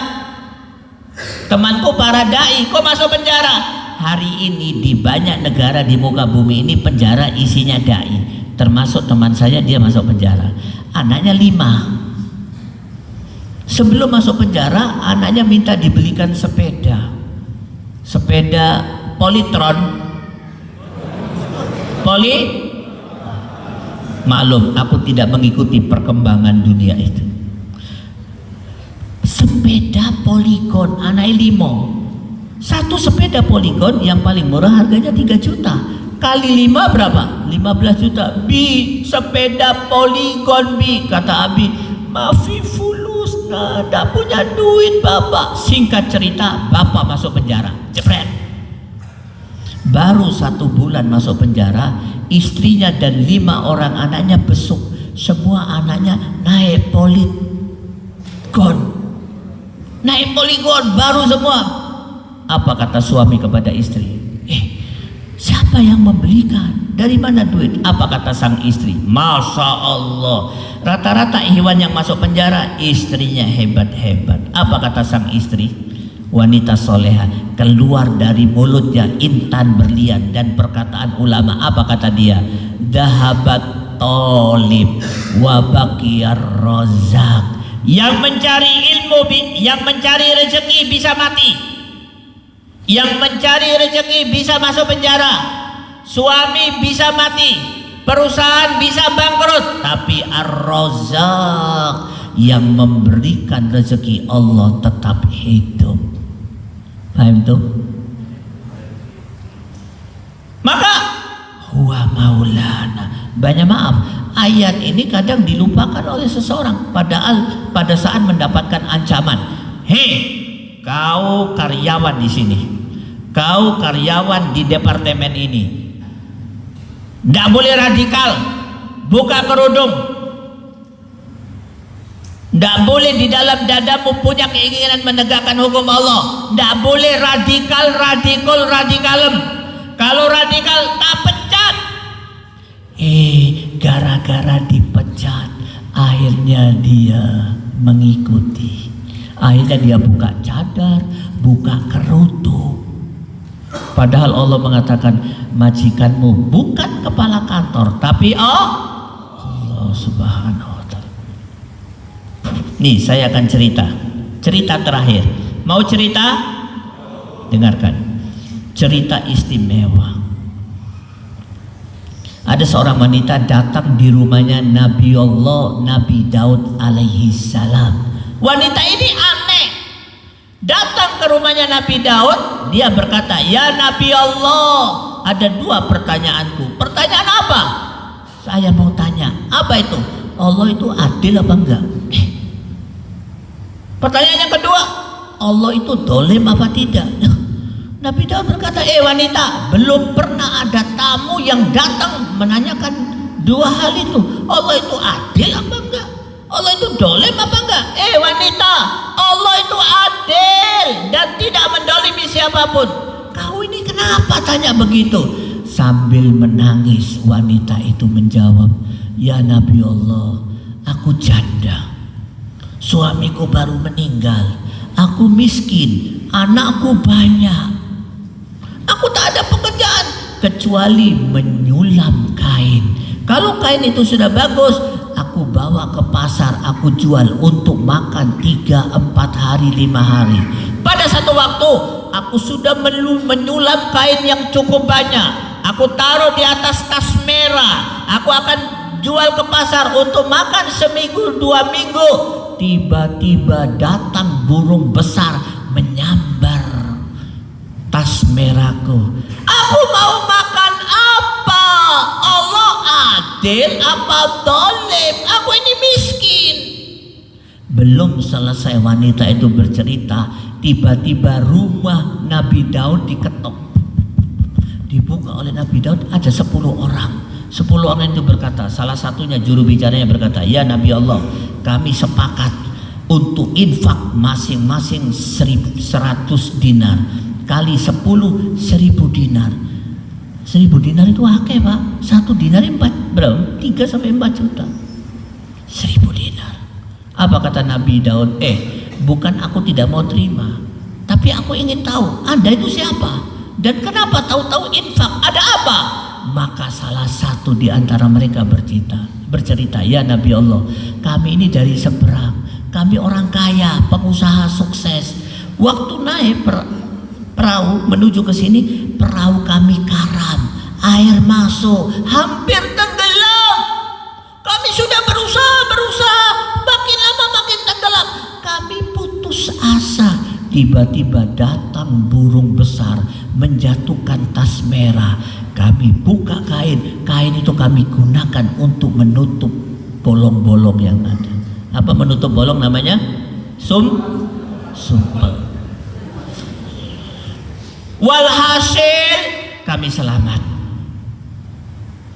A: Temanku para dai kok masuk penjara? Hari ini di banyak negara di muka bumi ini penjara isinya dai. Termasuk teman saya, dia masuk penjara. Anaknya 5. Sebelum masuk penjara, anaknya minta dibelikan sepeda. Sepeda Polytron. Maklum, aku tidak mengikuti perkembangan dunia itu. Sepeda Polygon, anak 5. Satu sepeda Polygon yang paling murah harganya 3 juta. Kali 5 berapa? 15 juta. Bi, sepeda Polygon Bi. Kata Abi, mafi fulus, nggak punya duit bapak. Singkat cerita, bapak masuk penjara. Jepret. Baru 1 bulan masuk penjara, istrinya dan 5 orang anaknya besuk. Semua anaknya naik poligon, baru semua. Apa kata suami kepada istri? Siapa yang membelikan? Dari mana duit? Apa kata sang istri? Masya Allah, rata-rata hewan yang masuk penjara istrinya hebat-hebat. Apa kata sang istri? Wanita soleha, keluar dari mulutnya intan berlian. Dan perkataan ulama, apa kata dia? Dahabat tolib wa baqiyar rozak. Yang mencari ilmu, yang mencari rezeki bisa mati, yang mencari rezeki bisa masuk penjara, suami bisa mati, perusahaan bisa bangkrut, tapi ar-rozak, yang memberikan rezeki, Allah tetap hidup. Paham itu? Maka huwa maulana. Banyak maaf, ayat ini kadang dilupakan oleh seseorang, padahal pada saat mendapatkan ancaman, hei kau karyawan di sini, kau karyawan di departemen ini, tidak boleh radikal, buka kerudung, tidak boleh di dalam dadamu punya keinginan menegakkan hukum Allah, tidak boleh radikalem. Kalau radikal tak pecat. Gara-gara dipecat, akhirnya dia mengikuti. Akhirnya dia buka cadar, buka kerudung. Padahal Allah mengatakan majikanmu bukan kepala kantor, tapi Allah Subhanahu wa ta'ala. Nih saya akan cerita terakhir. Mau cerita? Dengarkan. Cerita istimewa. Ada seorang wanita datang di rumahnya Nabi Daud alaihi salam. Wanita ini aneh. Datang ke rumahnya Nabi Daud, dia berkata, "Ya Nabi Allah, ada 2 pertanyaanku." Pertanyaan apa? Saya mau tanya, apa itu? Allah itu adil apa enggak? Pertanyaan yang kedua, Allah itu dolim apa tidak? Nabi Daud berkata, wanita, belum pernah ada tamu yang datang menanyakan 2 hal itu. Allah itu adil apa enggak? Allah itu dolim apa enggak? Wanita, Allah itu adil dan tidak mendolimi siapapun. Kau ini kenapa tanya begitu? Sambil menangis wanita itu menjawab, "Ya Nabi Allah, aku janda, suamiku baru meninggal, aku miskin, anakku banyak. Aku tak ada pekerjaan kecuali menyulam kain. Kalau kain itu sudah bagus, aku bawa ke pasar, aku jual untuk makan 3-4 hari 5 hari. Pada satu waktu aku sudah menyulam kain yang cukup banyak. Aku taruh di atas tas merah. Aku akan jual ke pasar untuk makan seminggu 2 minggu. Tiba-tiba datang burung besar menyambar tas merahku. Aku mau makan apa? Allah adil apa dolim? Aku ini miskin." Belum selesai wanita itu bercerita, tiba-tiba rumah Nabi Daud diketok. Dibuka oleh Nabi Daud, ada 10 orang. 10 orang itu berkata, salah satunya juru bicaranya berkata, "Ya Nabi Allah, kami sepakat untuk infak masing-masing 100 dinar. Kali 10, 1000 dinar. 1000 dinar itu akeh Pak. 1 dinar 3 sampai 4 juta. 1000 dinar. Apa kata Nabi Daud? Bukan aku tidak mau terima, tapi aku ingin tahu Anda itu siapa dan kenapa tahu-tahu infak, ada apa? Maka salah satu di antara mereka bercerita, "Ya Nabi Allah, kami ini dari seberang, kami orang kaya, pengusaha sukses. Waktu naik perahu menuju ke sini, perahu kami karam, air masuk, hampir tenggelam. Kami sudah berusaha, makin lama makin tenggelam. Kami putus asa. Tiba-tiba datang burung besar menjatuhkan tas merah. Kami buka kain itu kami gunakan untuk menutup bolong-bolong yang ada." Apa menutup bolong namanya? Sumpel. Walhasil kami selamat.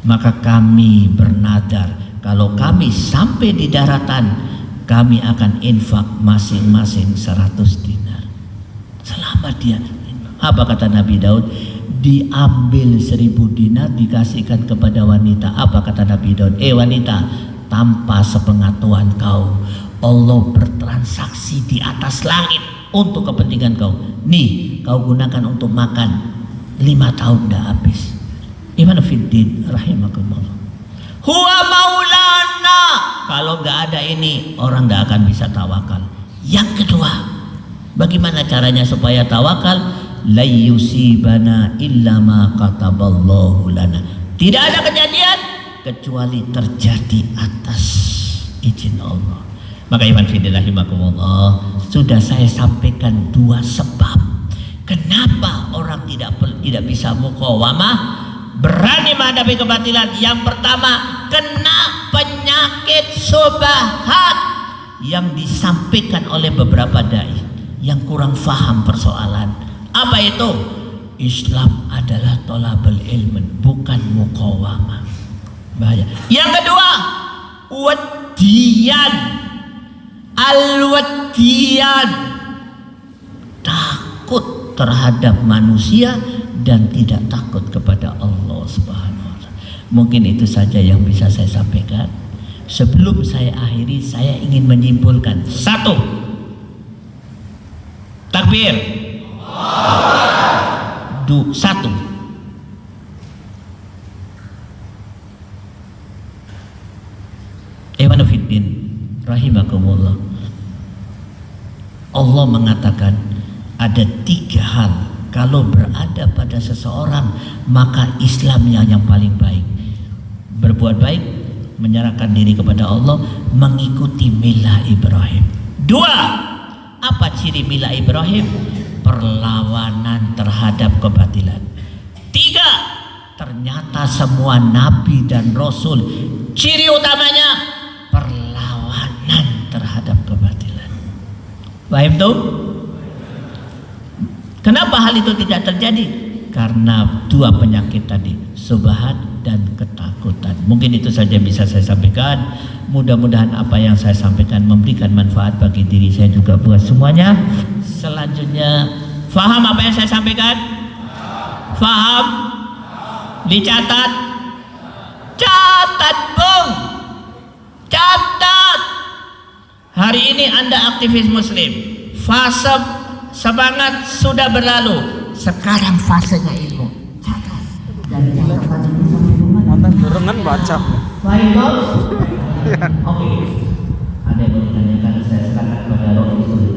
A: Maka kami bernadar, kalau kami sampai di daratan, kami akan infak masing-masing 100 dinar. Selama dia, apa kata Nabi Daud? Diambil 1000 dinar dikasihkan kepada wanita. Apa kata Nabi Daud? Wanita, tanpa sepengetahuan kau, Allah bertransaksi di atas langit untuk kepentingan kau. Nih, kau gunakan untuk makan 5 tahun dah habis. Iman fiddin rahimakumullah. Huwa maulana. Kalau nggak ada ini, orang nggak akan bisa tawakal. Yang kedua, bagaimana caranya supaya tawakal? La yusibana illa ma kataballahu lana. Tidak ada kejadian kecuali terjadi atas izin Allah. Maka iman fiddin rahimakumullah, sudah saya sampaikan 2 sebab kenapa orang tidak bisa muqawamah, berani menghadapi kebatilan. Yang pertama, kena penyakit subhat yang disampaikan oleh beberapa dai yang kurang faham persoalan. Apa itu? Islam adalah thalabul ilm, bukan muqawamah. Bahaya. Yang kedua, wadiyan, al-wadiyan, takut terhadap manusia dan tidak takut kepada Allah Subhanahu wa Ta'ala. Mungkin itu saja yang bisa saya sampaikan. Sebelum saya akhiri, saya ingin menyimpulkan. 1. Takbir. 1. Iman fiddin rahimakumullah. Allah mengatakan ada 3 hal kalau berada pada seseorang, maka Islamnya yang paling baik. Berbuat baik, menyerahkan diri kepada Allah, mengikuti milah Ibrahim. 2. Apa ciri milah Ibrahim? Perlawanan terhadap kebatilan. 3. Ternyata semua nabi dan rasul ciri utamanya perlawanan terhadap kebatilan. Paham tuh? Kenapa hal itu tidak terjadi? Karena 2 penyakit tadi, subhat dan ketakutan. Mungkin itu saja bisa saya sampaikan. Mudah-mudahan apa yang saya sampaikan memberikan manfaat bagi diri saya juga buat semuanya. Selanjutnya, faham apa yang saya sampaikan? Faham? Dicatat? Catat, Bung. Catat. Hari ini Anda aktivis muslim. Fase semangat sudah berlalu. Sekarang fasenya ilmu. Catat. Dari catatan ini sampai rumah.
C: Mantan dorongan baca.
A: Baik, Bos. Oke. Ada yang mau ditanyakan, saya serahkan kepada Roh Isul.